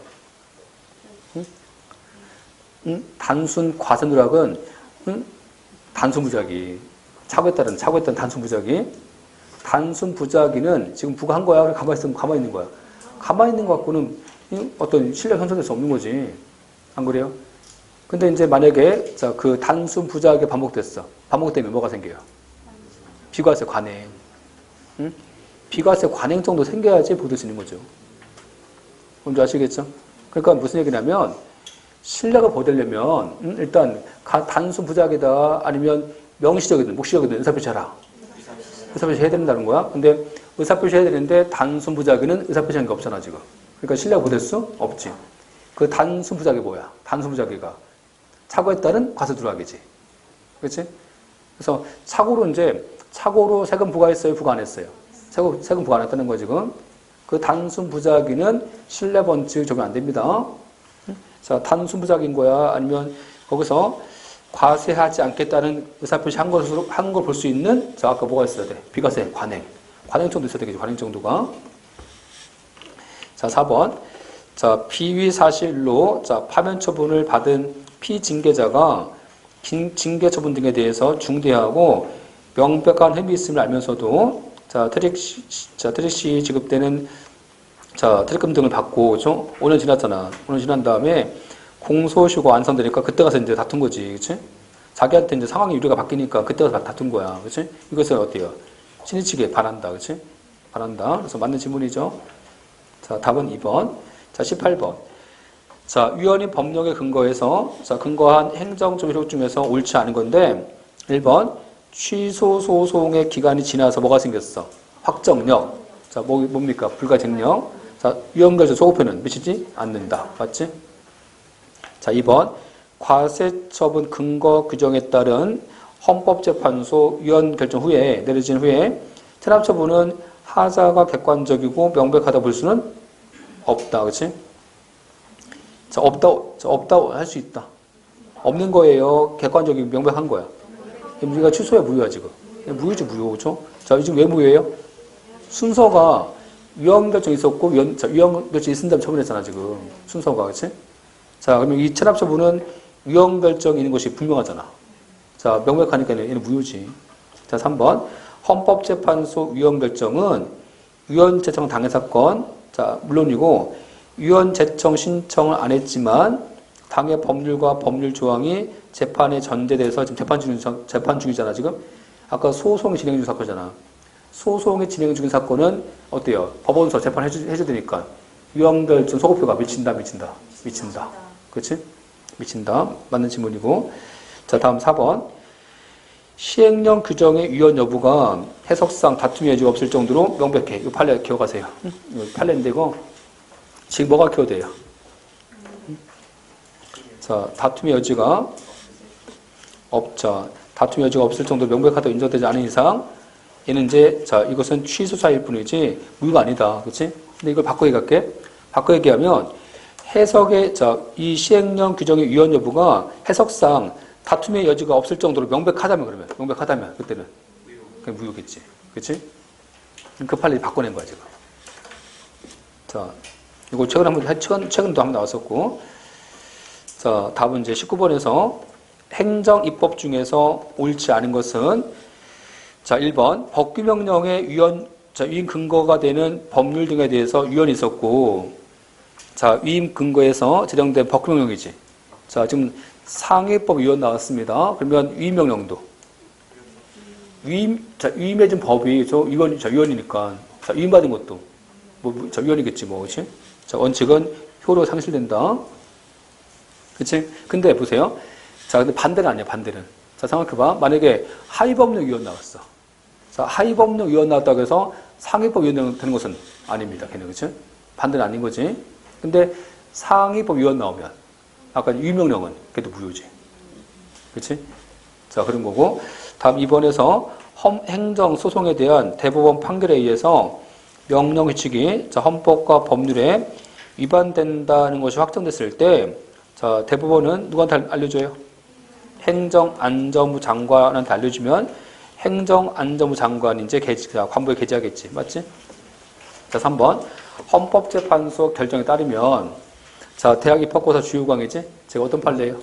단순 과세 누락은 단순 부작위. 차고에 따른 단순 부작위. 단순 부작위는 지금 부과한 거야. 가만히 있는 거야. 가만히 있는 거 갖고는 어떤 신뢰가 형성될 수 없는 거지. 안 그래요? 근데 이제 만약에, 자, 그 단순 부작위가 반복됐어. 반복되면 뭐가 생겨요? 비과세 관행. 비과세 관행 정도 생겨야지 보될 수 있는 거죠. 뭔지 아시겠죠? 그러니까 무슨 얘기냐면, 신뢰가 보되려면, 일단, 단순 부작위다, 아니면 명시적이든, 묵시적이든 의사표시하라. 의사표시 해야 된다는 거야. 근데 의사표시 해야 되는데, 단순 부작위는 의사표시 하는 게 없잖아, 지금. 그러니까 신뢰가 보될 수 없지. 그 단순 부작위 뭐야? 단순 부작위가 착오에 따른 과세 누락이지. 그렇지? 그래서 착오로 세금 부과했어요? 부과 안 했어요? 세금 부과 안 했다는 거 지금. 그 단순 부작위는 신뢰 원칙 적용 안 됩니다. 자, 단순 부작위인 거야? 아니면 거기서 과세하지 않겠다는 의사표시 한 걸 볼 수 있는, 자, 아까 뭐가 있어야 돼? 비과세 관행. 관행 정도 있어야 되겠지, 관행 정도가. 자, 4번. 자, 비위 사실로, 자, 파면 처분을 받은 피징계자가 징계 처분 등에 대해서 중대하고 명백한 혐의 있음을 알면서도, 자, 트릭시 지급되는, 자, 트릭금 등을 받고, 그죠? 5년 지났잖아. 5년 지난 다음에 공소시효가 완성되니까 그때 가서 이제 다툰 거지. 그치? 자기한테 이제 상황이 유리가 바뀌니까 그때 가서 다툰 거야. 그치? 이것은 어때요? 신의치기에 반한다. 그치? 반한다. 그래서 맞는 질문이죠. 자, 답은 2번. 자, 18번. 자, 위헌이 법령에 근거해서, 자, 근거한 행정적 효력 중에서 옳지 않은 건데, 1번. 취소 소송의 기간이 지나서 뭐가 생겼어? 확정력. 자, 뭡니까? 불가쟁력. 자, 위헌결정 소급효는 미치지 않는다. 맞지? 자, 2번. 과세처분 근거 규정에 따른 헌법재판소 위헌결정 후에, 내려진 후에, 체납처분은 하자가 객관적이고 명백하다 볼 수는 없다. 그치? 자, 없다 할 수 있다. 없는 거예요. 객관적이고 명백한 거야. 우리가 취소야 무효야, 지금. 무효지, 무효. 그쵸? 자, 지금 왜 무효예요? 순서가 위헌 결정이 있었고, 위헌 결정이 있은 다음에 처분했잖아, 지금. 순서가, 그치? 자, 그러면 이 체납 처분은 위헌 결정이 있는 것이 분명하잖아. 자, 명백하니까 얘는 무효지. 자, 3번. 헌법재판소 위헌 결정은 위헌 제청 당해 사건, 자, 물론이고, 위헌 제청 신청을 안 했지만, 당해 법률과 법률 조항이 재판에 전제돼서 지금 재판 중이잖아, 지금. 아까 소송이 진행 중 사건이잖아. 소송이 진행 중인 사건은 어때요? 법원서 재판해줘야 되니까. 위헌 결정 소급표가 미친다. 그렇지? 미친다. 맞는 질문이고. 자, 다음 4번. 시행령 규정의 위헌 여부가 해석상 다툼의 여지가 없을 정도로 명백해. 이거 판례 기억하세요. 이거 판례인데 이거 지금 뭐가 기억돼요? 자, 다툼의 여지가 없자. 다툼의 여지가 없을 정도로 명백하다고 인정되지 않은 이상 얘는 이제 자, 이것은 취소사일 뿐이지 무효가 아니다. 그렇지? 근데 이걸 바꿔 얘기할게. 바꿔 얘기하면 해석의 자, 이 시행령 규정의 위헌 여부가 해석상 다툼의 여지가 없을 정도로 명백하다면 그때는 그냥 무효겠지. 그렇지? 그 판례 바꿔낸 거야, 지금. 자, 이거 최근도 한번 나왔었고. 자, 답은 이제 19번에서 행정 입법 중에서 옳지 않은 것은 자, 1번 법규명령의 위임 근거가 되는 법률 등에 대해서 위헌이 있었고, 자, 위임 근거에서 제정된 법규명령이지. 자, 지금 상해법 위헌 나왔습니다. 그러면 위임명령도 위임해준 법이 위헌이니까 자, 위임받은 것도 위헌이겠지, 그렇지? 자, 원칙은 효로 상실된다. 그치? 근데 보세요. 자, 근데 반대는 아니야, 반대는. 자, 생각해봐. 만약에 하위법령 위헌 나왔어. 자, 하위법령 위헌 나왔다고 해서 상위법 위헌 되는 것은 아닙니다, 걔는. 그치? 반대는 아닌 거지. 근데 상위법 위헌 나오면 아까 위임명령은 그래도 무효지. 그치? 자, 그런 거고. 다음 2번에서 행정소송에 대한 대법원 판결에 의해서 명령 규칙이 자, 헌법과 법률에 위반된다는 것이 확정됐을 때 자, 대법원은 누구한테 알려줘요? 행정안전부 장관한테 알려주면 행정안전부 장관이 이제 관부에 게재하겠지. 맞지? 자, 3번. 헌법재판소 결정에 따르면 자, 대학 입학고사 주요강이지? 제가 어떤 판례예요?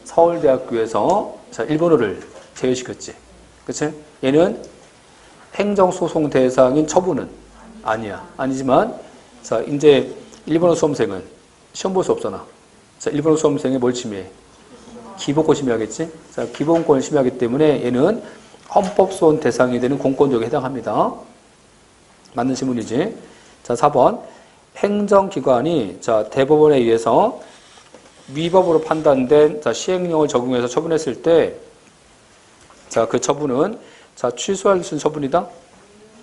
서울대학교에서 자, 일본어를 제외시켰지. 그치? 얘는 행정소송 대상인 처분은 아니야. 아니지만 자, 이제 일본어 수험생은 시험 볼 수 없잖아. 자, 일본어 수험생이 뭘 침해해? 기본권 침해하겠지? 자, 기본권을 침해하기 때문에 얘는 헌법소원 대상이 되는 공권력에 해당합니다. 맞는 질문이지. 자, 4번. 행정기관이 자, 대법원에 의해서 위법으로 판단된 자, 시행령을 적용해서 처분했을 때 자, 그 처분은 자, 취소할 수 있는 처분이다.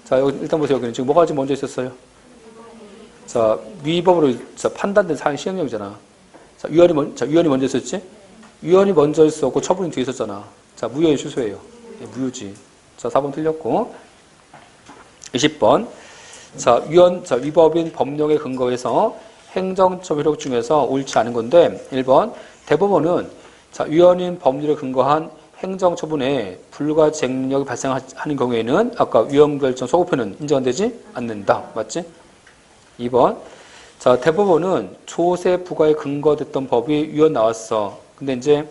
자, 여기 일단 보세요. 여기는 지금 뭐가 먼저 있었어요? 자, 위법으로 자, 판단된 사행 시행령이잖아. 자, 위헌이 먼저 있었지? 위헌이 먼저 있었고 처분이 뒤에 있었잖아. 자, 무효의 취소예요. 예, 무효지. 자, 4번 틀렸고. 20번. 자, 위법인 법령에 근거해서 행정처분 효력 중에서 옳지 않은 건데, 1번. 대법원은 자, 위헌인 법률에 근거한 행정처분에 불가쟁력이 발생하는 경우에는 아까 위헌결정 소급표는 인정 안 되지 않는다. 맞지? 2번. 자, 대법원은 조세 부과에 근거됐던 법이 위헌 나왔어. 근데 이제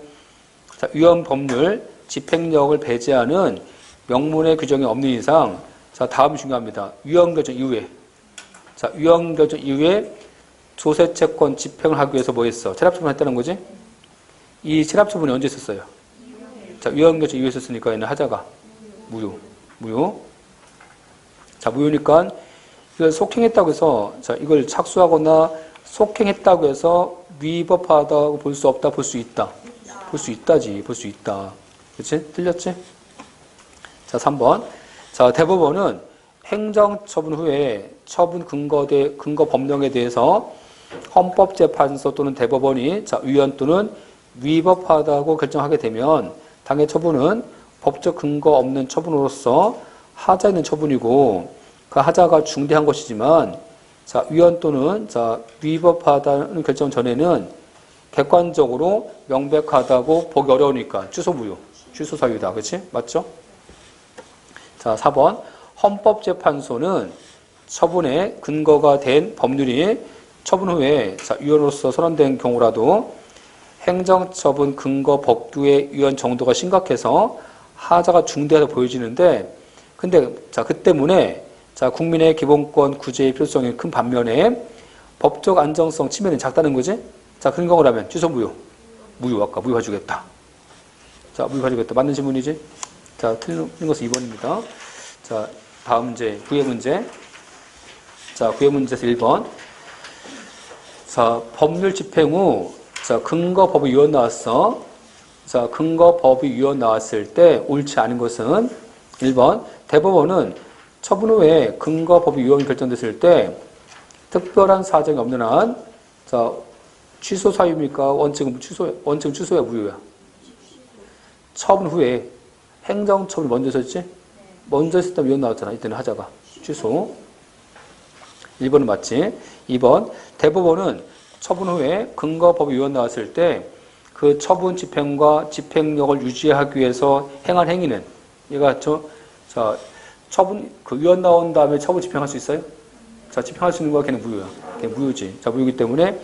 자, 위헌 법률 집행력을 배제하는 명문의 규정이 없는 이상 자, 다음이 중요합니다. 위헌 결정 이후에 자, 위헌 결정 이후에 조세 채권 집행을 하기 위해서 뭐 했어? 체납 처분을 했다는 거지? 이 체납 처분이 언제 있었어요? 자, 위헌 결정 이후에 있었으니까 얘는 하자가 무효. 자, 무효니까 이걸 속행했다고 해서 자, 이걸 착수하거나 속행했다고 해서 위법하다고 볼 수 없다, 볼 수 있다. 볼 수 있다. 그렇지? 틀렸지? 자, 3번. 자, 대법원은 행정처분 후에 처분 근거 법령에 대해서 헌법재판소 또는 대법원이 자, 위헌 또는 위법하다고 결정하게 되면 당해 처분은 법적 근거 없는 처분으로서 하자 있는 처분이고 그 하자가 중대한 것이지만 자, 위헌 또는 자, 위법하다는 결정 전에는 객관적으로 명백하다고 보기 어려우니까 취소 사유다. 그렇지? 맞죠? 자, 4번. 헌법재판소는 처분의 근거가 된 법률이 처분 후에 위헌으로서 선언된 경우라도 행정처분 근거 법규의 위헌 정도가 심각해서 하자가 중대하다 보여지는데, 근데 그 때문에 국민의 기본권 구제의 필요성이 큰 반면에 법적 안정성 측면이 작다는 거지. 그런 경우라면 취소 무효 아까 무효 해주겠다. 무효 해주겠다. 맞는 질문이지? 틀린 것은 2번입니다. 다음 문제, 구의 문제. 구의 문제에서 1번. 법률 집행 후, 근거 법의 위헌 나왔어. 근거 법의 위헌 나왔을 때 옳지 않은 것은 1번. 대법원은 처분 후에 근거 법의 위헌이 결정됐을 때 특별한 사정이 없는 한, 취소 사유입니까? 원칙은 취소야, 무효야? 처분 후에 행정처분이 먼저 있었지? 먼저 있을 때 위헌 나왔잖아. 이때는 하자가. 취소. 1번은 맞지. 2번. 대법원은 처분 후에 근거법이 위헌 나왔을 때 그 처분 집행과 집행력을 유지하기 위해서 행한 행위는, 얘가 처분, 위헌 나온 다음에 처분 집행할 수 있어요? 집행할 수 있는 거야? 걔는 무효야. 걔는 무효지. 무효이기 때문에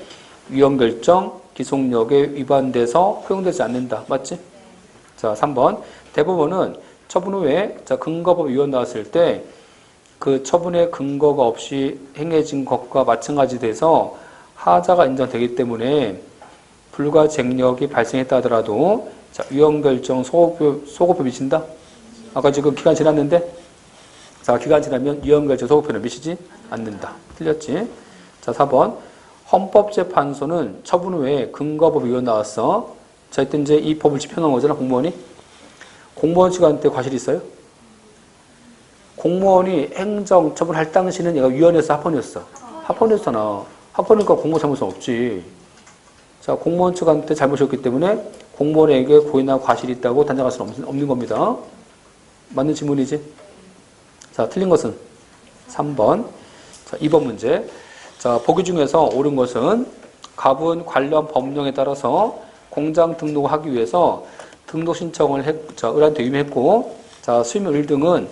위헌 결정, 기속력에 위반돼서 허용되지 않는다. 맞지? 3번. 대법원은 처분 후에 근거법 위헌 나왔을 때 그 처분의 근거가 없이 행해진 것과 마찬가지 돼서 하자가 인정되기 때문에 불가쟁력이 발생했다 하더라도 위헌 결정 소급표 미친다? 아까 지금 기간 지났는데? 기간 지나면 위헌 결정 소급표는 미치지 않는다. 틀렸지? 4번. 헌법재판소는 처분 후에 근거법 위헌 나왔어. 이때 이제 이 법을 집행한 거잖아, 공무원이. 공무원 측한테 과실이 있어요? 공무원이 행정 처분할 당시는 얘가 위헌에서 합헌이었어. 합헌이었잖아. 합헌이니까 공무원 잘못은 없지. 공무원 측한테 잘못이었기 때문에 공무원에게 고의나 과실이 있다고 단정할 수는 없는 겁니다. 맞는 질문이지? 틀린 것은 3번. 2번 문제. 보기 중에서 옳은 것은 갑은 관련 법령에 따라서 공장 등록을 하기 위해서 등록 신청을 을한테 위임했고, 수임의 을 등은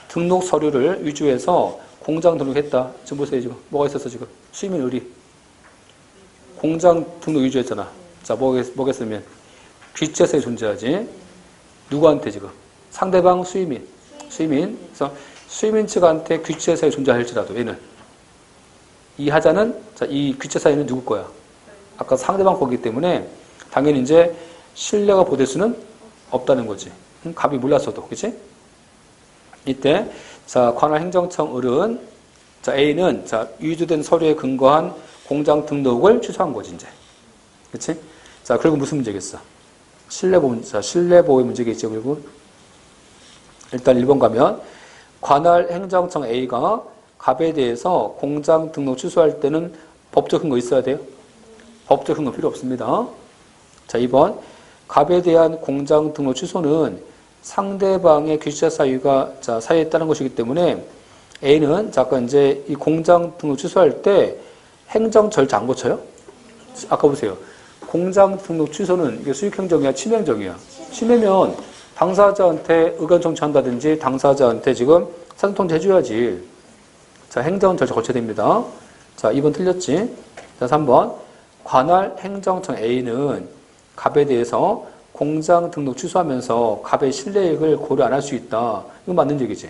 등록 서류를 위조해서 공장 등록했다. 지금 보세요. 지금 뭐가 있었어? 지금 수임의 을이 공장 등록 위조했잖아. 뭐겠으면 귀체사에 존재하지. 누구한테 지금? 상대방 수임인. 그래서 수임인 측한테 귀체사에 존재할지라도 얘는 이 하자는 이 귀체사에는 누구 거야? 아까 상대방 거기 때문에 당연히 이제 신뢰가 보될 수는 없다는 거지. 갑이 몰랐어도, 그치? 이때, 관할 행정청 을은, A는, 위조된 서류에 근거한 공장 등록을 취소한 거지, 이제. 그치? 그리고 무슨 문제겠어? 신뢰보호 문제겠죠, 그리고. 일단 1번 가면, 관할 행정청 A가 갑에 대해서 공장 등록 취소할 때는 법적 근거 있어야 돼요? 법적 근거 필요 없습니다. 2번. 갑에 대한 공장 등록 취소는 상대방의 귀취자 사유가 사유에 따른 것이기 때문에 A는 잠깐 이제 이 공장 등록 취소할 때 행정 절차 안 거쳐요? 아까 보세요. 공장 등록 취소는 이게 수익행정이야, 침해행정이야. 침해면 당사자한테 의견 청취한다든지 당사자한테 지금 사전통지 해줘야지. 행정 절차 거쳐야 됩니다. 2번 틀렸지? 3번. 관할 행정청 A는 갑에 대해서 공장 등록 취소하면서 갑의 신뢰익을 고려 안 할 수 있다. 이건 맞는 얘기지.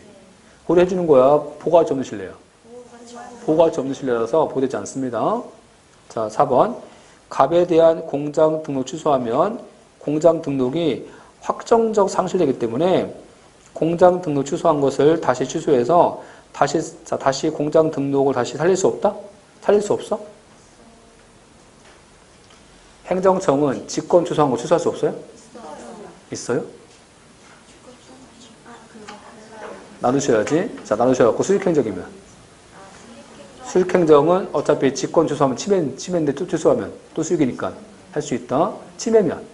고려해 주는 거야. 보고할지 없는 신뢰야. 보고할지 없는 신뢰라서 보호되지 않습니다. 4번. 갑에 대한 공장 등록 취소하면 공장 등록이 확정적 상실되기 때문에 공장 등록 취소한 것을 다시 취소해서 다시 공장 등록을 다시 살릴 수 없다? 살릴 수 없어? 행정청은 직권 취소한 거 취소할 수 없어요? 있어요? 나누셔야지. 나누셔갖고 수익행정이면. 수익행정은 어차피 직권 취소하면 침해인데 또 취소하면 또 수익이니까 할 수 있다. 침해면.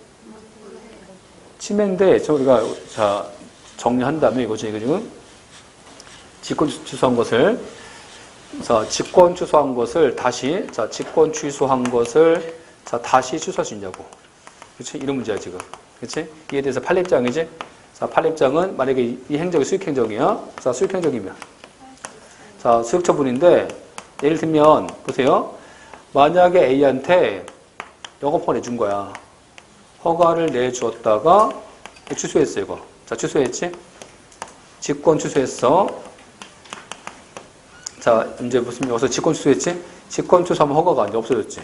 침해인데 우리가 정리한 다음에 이거죠. 이거 지금 직권 취소한 것을 직권 취소한 것을 다시 직권 취소한 것을 다시 취소할 수 있냐고. 그렇지? 이런 문제야 지금. 그렇지? 이에 대해서 판례장이지. 8립장은 만약에 이 행정이 수익행정이야. 수익행정이면 자, 수익 처분인데, 예를 들면, 보세요. 만약에 A한테 영업허가 내준 거야. 허가를 내주었다가, 취소했어, 이거. 자, 취소했지? 직권 취소했어. 자, 이제 무슨, 여기서 직권 취소했지? 직권 취소하면 허가가 이제 없어졌지.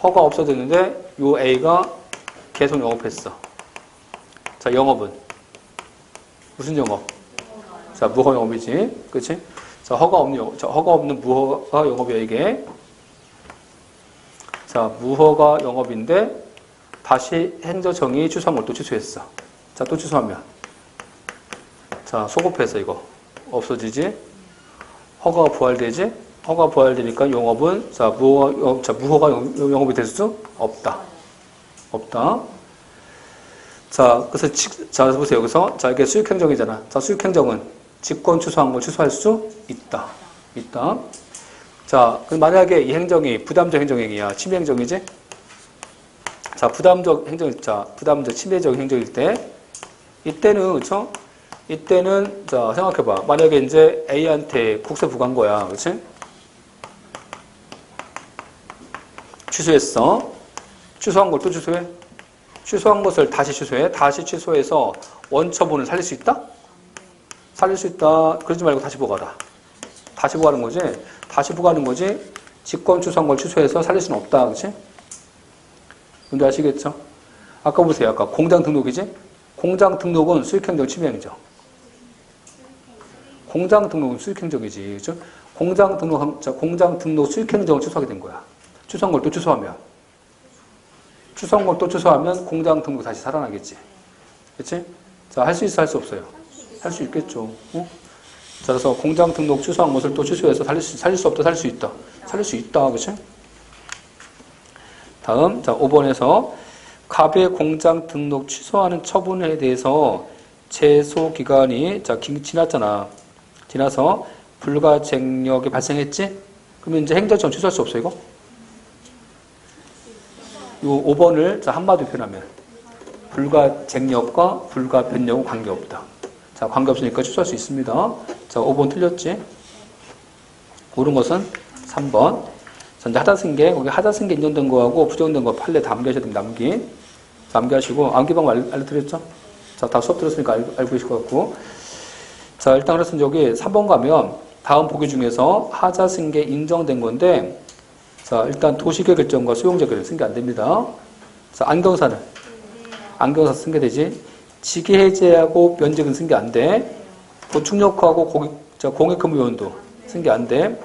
허가 없어졌는데, 요 A가 계속 영업했어. 자, 영업은? 무슨 영업? 자, 무허가 영업이지. 그치? 자, 허가 없는 무허가 영업이야, 이게. 자, 무허가 영업인데, 다시 행정청이 취소한 걸 또 취소했어. 자, 또 취소하면. 자, 소급해서 이거. 없어지지? 허가가 부활되지? 허가가 부활되니까 영업은, 자, 무허가 영업이 될 수 없다. 없다. 자, 그래서, 자, 보세요. 여기서. 자, 이게 수익행정이잖아. 자, 수익행정은 직권 취소한 걸 취소할 수 있다. 있다. 자, 그럼 만약에 이 행정이 부담적 행정행위야. 침해행정이지? 자, 부담적 침해적 행정일 때, 이때는, 그쵸? 이때는, 자, 생각해봐. 만약에 이제 A한테 국세 부과한 거야. 그치? 취소했어. 취소한 걸 또 취소해? 취소한 것을 다시 취소해. 다시 취소해서 원처분을 살릴 수 있다? 살릴 수 있다. 그러지 말고 다시 부과하라. 다시 부과하는 거지? 다시 부과하는 거지? 직권 취소한 걸 취소해서 살릴 수는 없다. 그치? 뭔지 아시겠죠? 아까 보세요. 아까 공장 등록이지? 공장 등록은 수익행정 침해행정. 공장 등록은 수익행정이지. 그죠? 공장 등록 수익행정을 취소하게 된 거야. 취소한 걸 또 취소하면. 취소한 걸 또 취소하면 공장 등록 다시 살아나겠지. 그치? 자, 할 수 있어, 할 수 없어요? 할 수 있겠죠. 어? 자, 그래서 공장 등록 취소한 것을 또 취소해서 살릴 수 없다, 살릴 수 있다. 살릴 수 있다, 그치? 다음, 자, 5번에서 갑의 공장 등록 취소하는 처분에 대해서 제소 기간이, 자, 지났잖아. 지나서 불가쟁력이 발생했지? 그러면 이제 행정처는 취소할 수 없어, 이거? 요 5번을 자, 한마디로 표현하면 불가쟁력과 불가변력은 관계없다. 자, 관계없으니까 취소할 수 있습니다. 자, 5번 틀렸지? 옳은 것은 3번. 자, 이제 하자승계, 거기 하자승계 인정된 거하고 부정된 거 판례 다 암기하셔야 됩니다. 암기하시고, 암기 방법 알려드렸죠? 자, 다 수업 들었으니까 알고 계실 것 같고. 자, 일단 그래서 여기 3번 가면 다음 보기 중에서 하자승계 인정된 건데, 자, 일단 도시계 결정과 수용제 결정 승계 안 됩니다. 자, 안경사는? 안경사 승계되지? 직위 해제하고 면직은 승계 안 돼. 보충력하고 공익근무요원도 승계 안 돼.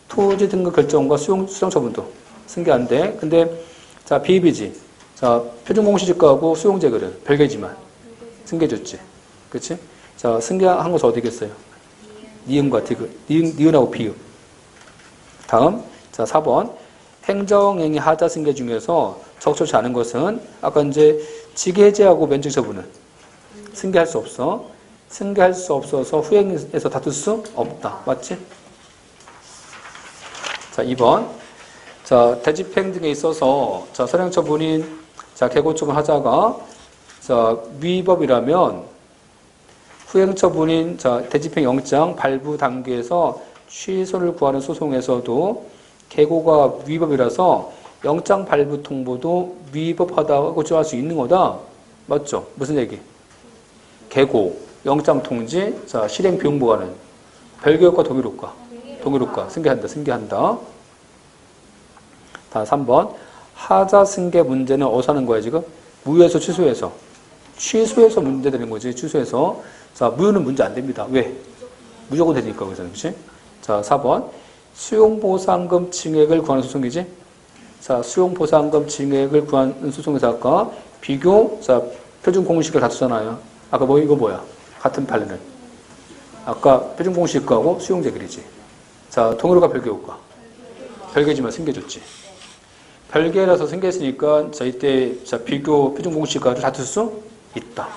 토지 등급 결정과 수용 처분도 승계 안 돼. 근데, 자, 비입이지. 자, 표준공시지가하고 수용제 결정 별개지만 승계 줬지. 그치? 자, 승계한 것은 어디겠어요? 니은과 디귿. 니은하고 비읍. 다음, 자, 4번. 행정행위 하자 승계 중에서 적절치 않은 것은 아까 이제 직위 해제하고 면직 처분은 승계할 수 없어. 승계할 수 없어서 후행에서 다툴 수 없다. 맞지? 자, 2번. 자, 대집행 등에 있어서 자, 선행처분인 자, 개고처분 하자가 자, 위법이라면 후행처분인 자, 대집행 영장 발부 단계에서 취소를 구하는 소송에서도 개고가 위법이라서 영장 발부 통보도 위법하다고 주장할 수 있는 거다. 맞죠? 무슨 얘기? 개고, 영장 통지, 자, 실행 비용 부과는 별개효과 동일효과? 동일효과. 승계한다. 다 3번. 하자 승계 문제는 어디서 하는 거야, 지금? 무효에서 취소해서. 취소해서 문제 되는 거지, 취소해서. 자, 무효는 문제 안 됩니다. 왜? 무조건 되니까, 그래서. 그치? 자, 4번. 수용보상금 증액을 구하는 소송이지? 자, 수용보상금 증액을 구하는 소송에서 아까 비교, 자, 표준공시식을 다투잖아요. 아까 이거 뭐야? 같은 판례는. 아까 표준공시식하고 수용제결이지. 자, 동일효과 별개효과. 별개지만 승계줬지. 별개라서 승계했으니까, 자, 이때, 자, 비교 표준공시식과를 다툴 수 있다.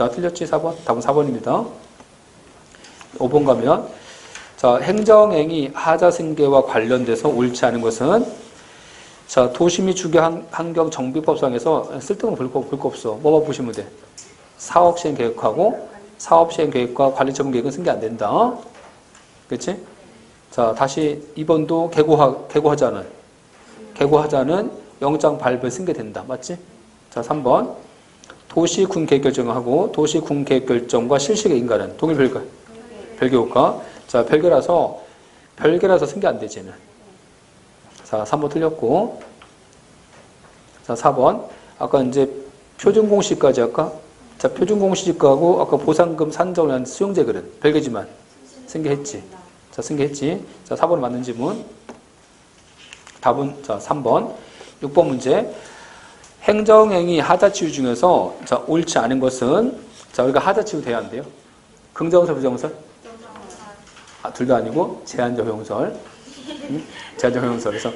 틀렸지? 4번? 답은 4번입니다. 5번 가면, 자, 행정행위 하자승계와 관련돼서 옳지 않은 것은 자, 도시 및 주거 환경 정비법상에서 쓸데없는 볼 거 없어. 뭐만 보시면 돼. 사업시행 계획하고 사업시행 계획과 관리처분 계획은 승계 안 된다. 그렇지? 자, 다시 2번도 개고하자는 영장 발부에 승계된다. 맞지? 자, 3번. 도시 군 계획 결정하고 도시 군 계획 결정과 실시의 인가는 동일 별개. 별개 효과. 자, 별개라서 승계 안 되지, 는. 자, 3번 틀렸고. 자, 4번. 아까 이제 표준 공시까지 할까? 자, 표준 공시지가하고 아까 보상금 산정을 한 수용재글은 별개지만 승계했지. 자, 승계했지. 자, 4번 맞는 지문. 답은, 자, 3번. 6번 문제. 행정행위 하자치유 중에서, 자, 옳지 않은 것은, 자, 우리가 하자치유 돼야 안 돼요? 긍정설, 부정설? 아, 둘 다 아니고, 제한적 허용설. 응? 제한적 허용설. 그래서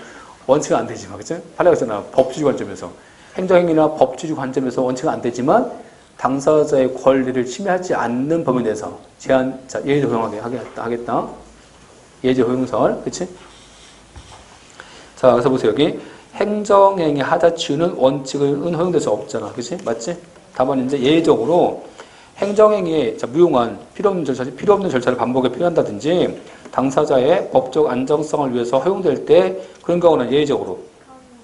원칙은 안 되지만, 그치? 팔레가 있잖아. 법주주 관점에서. 행정행위나 법주주 관점에서 원칙은 안 되지만, 당사자의 권리를 침해하지 않는 범위 내에서 제한, 자, 예외적 허용하게 하겠다. 예외적 허용설. 그치? 자, 그래서 보세요. 여기. 행정행위 하자치유는 원칙은 허용될 수 없잖아. 그치? 맞지? 다만 이제 예외적으로 행정행위에 무용한 필요 없는 절차를 반복해 표현한다든지 당사자의 법적 안정성을 위해서 허용될 때 그런 경우는 예외적으로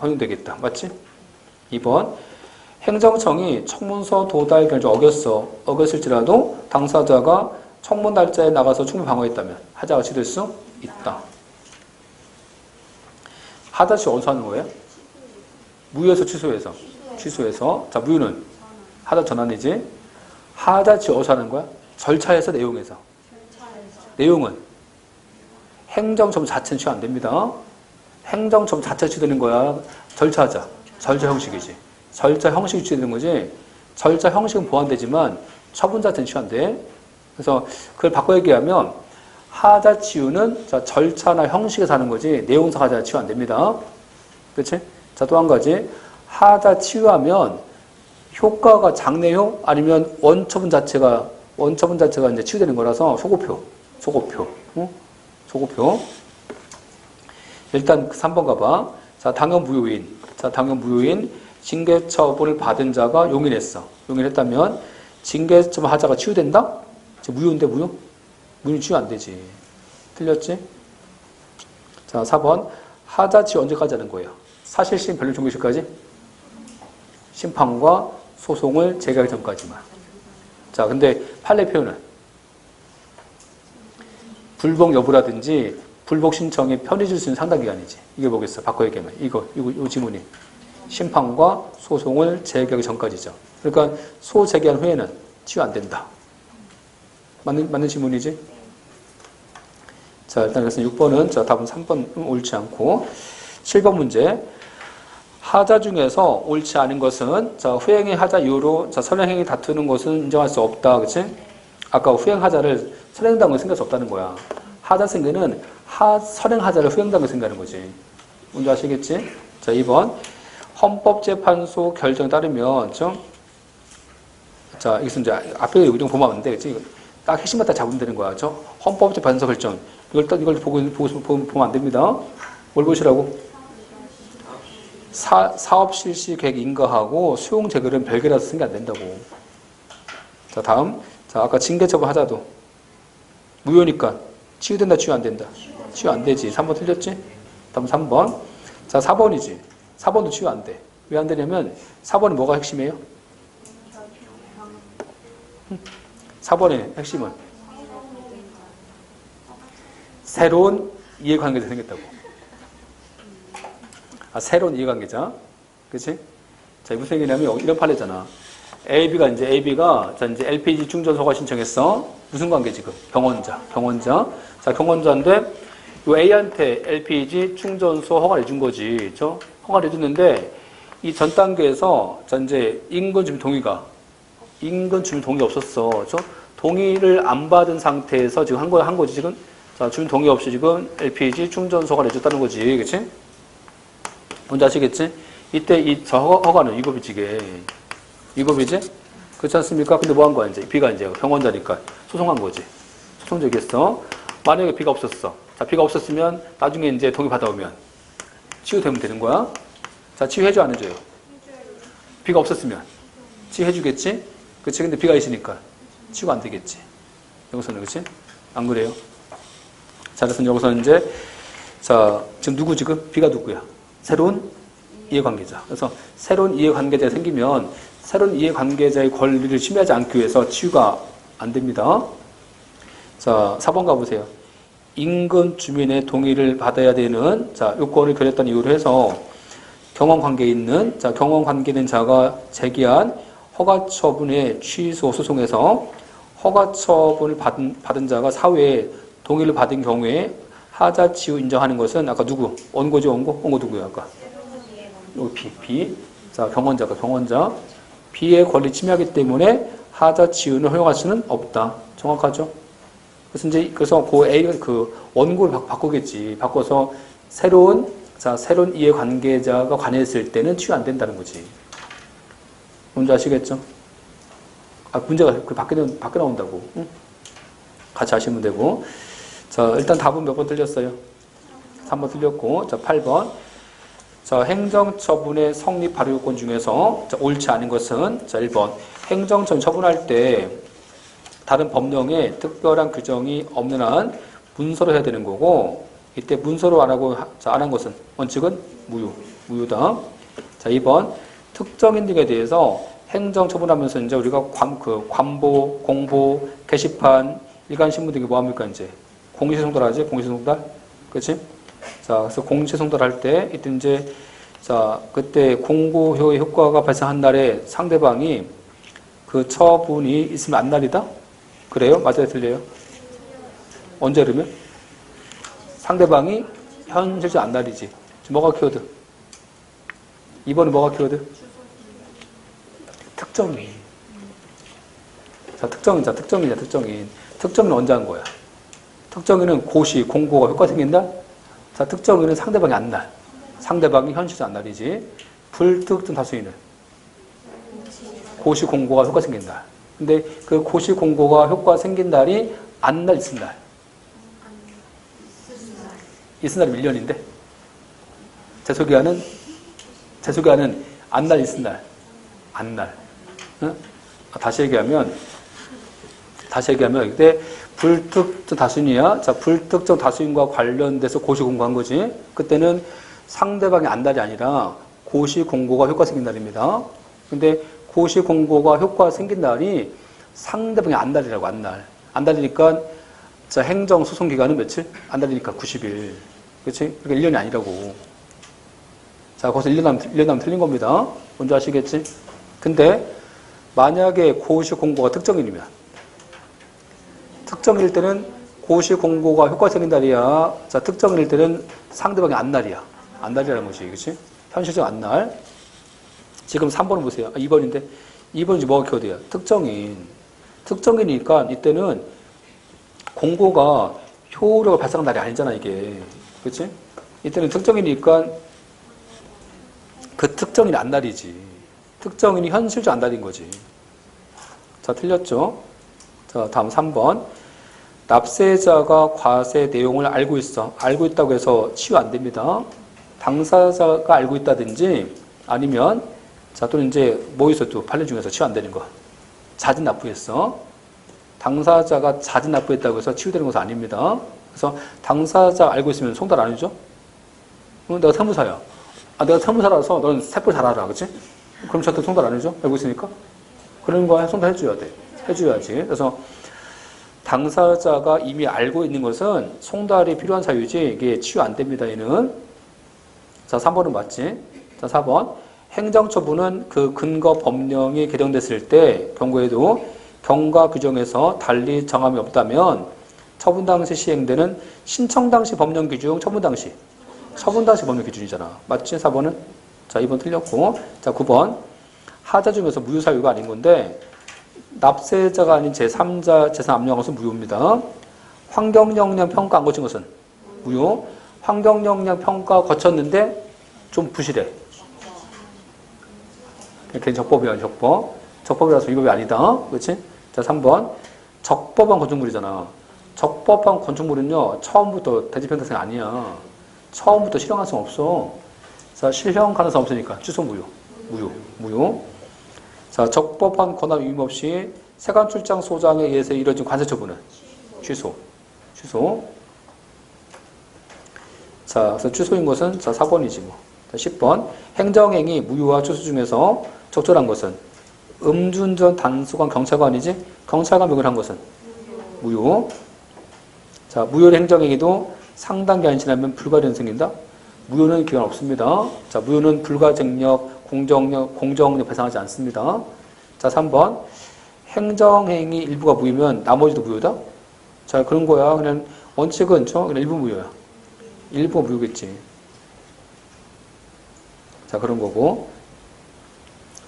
허용되겠다. 맞지? 2번. 행정청이 청문서 도달 결정 어겼을지라도 당사자가 청문 날짜에 나가서 충분히 방어했다면 하자가 취될 수 있다. 하자치 어디서 하는 거예요? 무효에서 취소해서. 자, 무효는 하자 전환이지. 하자치 어디서 하는 거야? 절차에서 내용에서. 내용은 행정처분 자체는 취하 안 됩니다. 행정처분 자체 취되는 거야. 절차 형식이지. 절차 형식이 취되는 거지. 절차 형식은 보완되지만 처분 자체는 취하 안 돼. 그래서 그걸 바꿔 얘기하면 하자치유는 자, 절차나 형식에서 하는 거지 내용상 하자치유 안 됩니다. 그치? 자, 또 한 가지. 하자치유하면 효과가 장래효 아니면 원처분 자체가 이제 치유되는 거라서 소고표. 응? 소고표. 일단 3번 가봐. 자, 당연 무효인 징계처분을 받은 자가 용인했다면 징계처분 하자가 치유된다? 무효인데 무효? 무효는 치유 안 되지. 틀렸지? 자, 4번. 하자치유 언제까지 하는 거예요? 사실심 변론 종결시까지? 심판과 소송을 제기하기 전까지만. 자, 근데 판례 표현은 불복 여부라든지 불복 신청이 편의줄 수 있는 상당 기간이지. 이게 뭐겠어? 바꿔 얘기하면. 이거 지문이. 심판과 소송을 제기하기 전까지죠. 그러니까 소 제기한 후에는 치유 안 된다. 맞는 지문이지? 자, 일단 그래서 6번은, 자, 답은 3번 옳지 않고. 7번 문제. 하자 중에서 옳지 않은 것은, 자, 후행의 하자 이후로, 자, 선행행위 다투는 것은 인정할 수 없다. 그치? 아까 후행하자를 선행당을 생길 수 없다는 거야. 하자 승계는 선행하자를 후행당을 생각하는 거지. 뭔지 아시겠지? 자, 2번. 헌법재판소 결정에 따르면, 자, 이것은 이제 앞에 의정 보면 안 돼. 그치? 딱 핵심만 딱 잡으면 되는 거야. 헌법재판소 결정. 이걸 보면 안 됩니다. 뭘 보시라고? 사업 실시 계획 인가하고 수용 재결은 별개라서 쓴 게 안 된다고. 자, 다음. 자, 아까 징계처분 하자도 무효니까 치유된다, 치유 안 된다. 치유 안 되지. 3번 틀렸지? 다음 3번. 자, 4번이지. 4번도 치유 안 돼. 왜 안 되냐면 4번이 뭐가 핵심이에요? 4번의 핵심은 새로운 이해관계가 생겼다고. 새로운 이해관계자. 그치? 자, 무슨 얘기냐면 이런 판례잖아. AB가 자, 이제 LPG 충전소가 신청했어. 무슨 관계 지금? 경원자. 자, 경원자인데 요 A한테 LPG 충전소 허가를 해준 거지. 그렇죠? 허가를 해줬는데 이 전 단계에서 자, 이제 인근 주민 동의 없었어. 그렇죠? 동의를 안 받은 상태에서 지금 한 거지 지금. 자, 주민 동의 없이 지금 LPG 충전소가 내줬다는 거지. 그치? 뭔지 아시겠지? 이때 저 허가는 위법이지? 그렇지 않습니까? 근데 뭐 한 거야, 이제? B가 이제 경원자니까 소송한 거지. 소송 제기했어. 만약에 B가 없었어. 자, B가 없었으면 나중에 이제 동의 받아오면 치유되면 되는 거야. 자, 치유해줘, 안 해줘요? B가 없었으면 치유해주겠지? 그치? 근데 B가 있으니까 치유가 안 되겠지. 여기서는, 그치? 안 그래요? 자, 그래서 여기서 이제, 자, 지금 누구 지금? B가 누구야? 새로운 이해관계자. 그래서 새로운 이해관계자가 생기면 새로운 이해관계자의 권리를 침해하지 않기 위해서 치유가 안 됩니다. 자, 4번 가보세요. 인근 주민의 동의를 받아야 되는, 자, 요건을 결했던 이유로 해서 경험관계에 있는, 자, 경험관계된 자가 제기한 허가처분의 취소 소송에서 허가처분을 받은 자가 사회에 동의를 받은 경우에 하자치유 인정하는 것은 아까 누구? 원고지 원고? 원고 누구야 아까? 여기 B. 자, 경원자. B의 권리 침해하기 때문에 하자치유는 허용할 수는 없다. 정확하죠? 그래서 그 A, 그 원고를 바꾸겠지. 바꿔서 새로운 이해관계자가 관여했을 때는 치유 안 된다는 거지. 뭔지 아시겠죠? 아, 문제가 그 밖에 나온다고. 응? 같이 하시면 되고. 자, 일단 답은 몇 번 틀렸어요? 3번 틀렸고. 자, 8번. 자, 행정처분의 성립 발효 요건 중에서 자, 옳지 않은 것은 자, 1번. 행정처분 처분할 때 다른 법령에 특별한 규정이 없는 한 문서로 해야 되는 거고, 이때 문서로 안 한 것은 원칙은 무효다. 자, 2번. 특정인 등에 대해서 행정처분하면서 이제 우리가 관보, 공보, 게시판, 일간신문 등이 뭐 합니까, 이제? 공시송달하지? 공시송달? 그치? 자, 그래서 공시송달할 때, 이때 이제, 자, 그때 공고효의 효과가 발생한 날에 상대방이 그 처분이 있으면 안 날이다? 그래요? 맞아요? 틀려요? 언제 그러면? 상대방이 현실적 안 날이지. 지금 뭐가 키워드? 2번은 뭐가 키워드? 특정인. 자, 특정인이야. 특정인은 언제 한 거야? 특정인은 고시, 공고가 효과 생긴다? 자, 특정인은 상대방이 안 날. 상대방이 현실적 안 날이지. 불특정 다수인은 고시, 공고가 효과 생긴다. 근데 그 고시, 공고가 효과 생긴 날이 안 날, 있은 날. 있은 날이 1년인데. 재소기한은 안 날, 있은 날. 안 날. 응? 다시 얘기하면 그때 불특정 다수인이야. 자, 불특정 다수인과 관련돼서 고시 공고한 거지. 그때는 상대방이 안 날이 아니라 고시 공고가 효과 생긴 날입니다. 근데 고시 공고가 효과 생긴 날이 상대방이 안 날이라고, 안 날. 안 날리니까 자, 행정 소송 기간은 며칠? 안 날리니까 90일. 그렇지? 그러니까 1년이 아니라고. 자, 거기서 1년 남면 틀린 겁니다. 뭔지 아시겠지? 근데 만약에 고시 공고가 특정인이면, 특정일 때는 고시 공고가 효과 생긴 날이야. 자, 특정일 때는 상대방이 안 날이야. 안 날이라는 거지. 그치? 현실적 안 날. 지금 3번은 보세요. 2번인데. 2번은 이제 뭐가 키워드야? 특정이니까 이때는 공고가 효력을 발생한 날이 아니잖아, 이게. 그치? 이때는 특정이니까 그 특정인이 안 날이지. 특정인이 현실적 안 날인 거지. 자, 틀렸죠? 자, 다음 3번. 납세자가 과세 내용을 알고 있어. 알고 있다고 해서 치유 안 됩니다. 당사자가 알고 있다든지 아니면 자, 또는 이제 뭐 있어도 판례 중에서 치유 안 되는 거. 자진 납부했어. 당사자가 자진 납부했다고 해서 치유되는 것은 아닙니다. 그래서 당사자 알고 있으면 송달 안 해줘? 내가 세무사야. 내가 세무사라서 넌 세법 잘 알아. 그치? 그럼 저한테 송달 안 해줘? 알고 있으니까? 그런 거에 송달 해줘야 돼. 해줘야지. 그래서 당사자가 이미 알고 있는 것은 송달이 필요한 사유지 이게 치유 안 됩니다. 얘는. 자, 3번은 맞지? 자, 4번. 행정처분은 그 근거 법령이 개정됐을 때 경고에도 경과 규정에서 달리 정함이 없다면 처분 당시 시행되는 신청 당시 법령 기준, 처분 당시 법령 기준이잖아. 맞지? 4번은? 자, 2번 틀렸고. 자, 9번. 하자 중에서 무효 사유가 아닌 건데 납세자가 아닌 제3자 재산 압류한 것은 무효입니다. 환경영향 평가 안 거친 것은 무효. 환경영향 평가 거쳤는데 좀 부실해. 괜히 적법이야, 적법. 적법이라서 위법이 아니다. 그렇지? 자, 3번. 적법한 건축물이잖아. 적법한 건축물은요, 처음부터 대지평가생 아니야. 처음부터 실현 가능성 없어. 자, 실현 가능성 없으니까 취소 무효. 자, 적법한 권한 위임 없이 세관 출장 소장에 의해서 이뤄진 관세 처분은 취소. 자, 그래서 취소인 것은 자, 4번이지 뭐. 자, 10번. 행정행위 무효와 취소 중에서 적절한 것은 음주운전 단속관 경찰관이지? 경찰관 명을 한 것은 무효. 자, 무효의 행정행위도 상당 기간이 지나면 불가리는 생긴다. 무효는 기간 없습니다. 자, 무효는 불가증력, 공정력 배상하지 않습니다. 자, 3번. 행정행위 일부가 무효면 나머지도 무효다? 자, 그런 거야. 그냥 원칙은 그냥 일부 무효야. 일부가 무효겠지. 자, 그런 거고.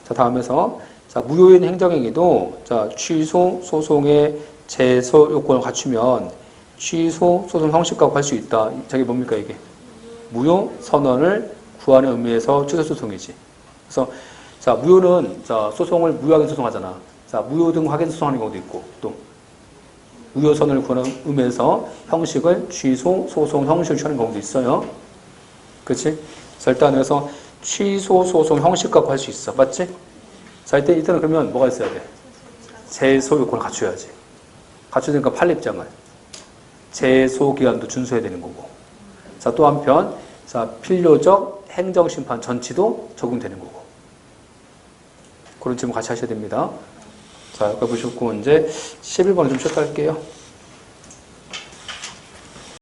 자, 다음에서 자, 무효인 행정행위도 자, 취소 소송의 제소 요건을 갖추면 취소 소송 형식과 할 수 있다. 저게 뭡니까 이게? 무효 선언을 구하는 의미에서 취소 소송이지. 그래서 자, 무효는 자, 소송을 무효하게 소송하잖아. 자, 무효 등 확인 소송하는 경우도 있고 또 무효 선언을 구하는 의미에서 형식을 취소 소송 형식을 취하는 경우도 있어요. 그렇지? 자, 일단 그래서 취소 소송 형식과 할 수 있어. 맞지? 자, 일단은 그러면 뭐가 있어야 돼? 제소 요건을 갖춰야지. 갖춰지니까 판례입장을 제소 기간도 준수해야 되는 거고. 자, 또 한편, 자, 필요적 행정심판 전치도 적용되는 거고. 그런 질문 같이 하셔야 됩니다. 자, 여기까지 보셨고, 이제 11번을 좀 쉬었다 할게요.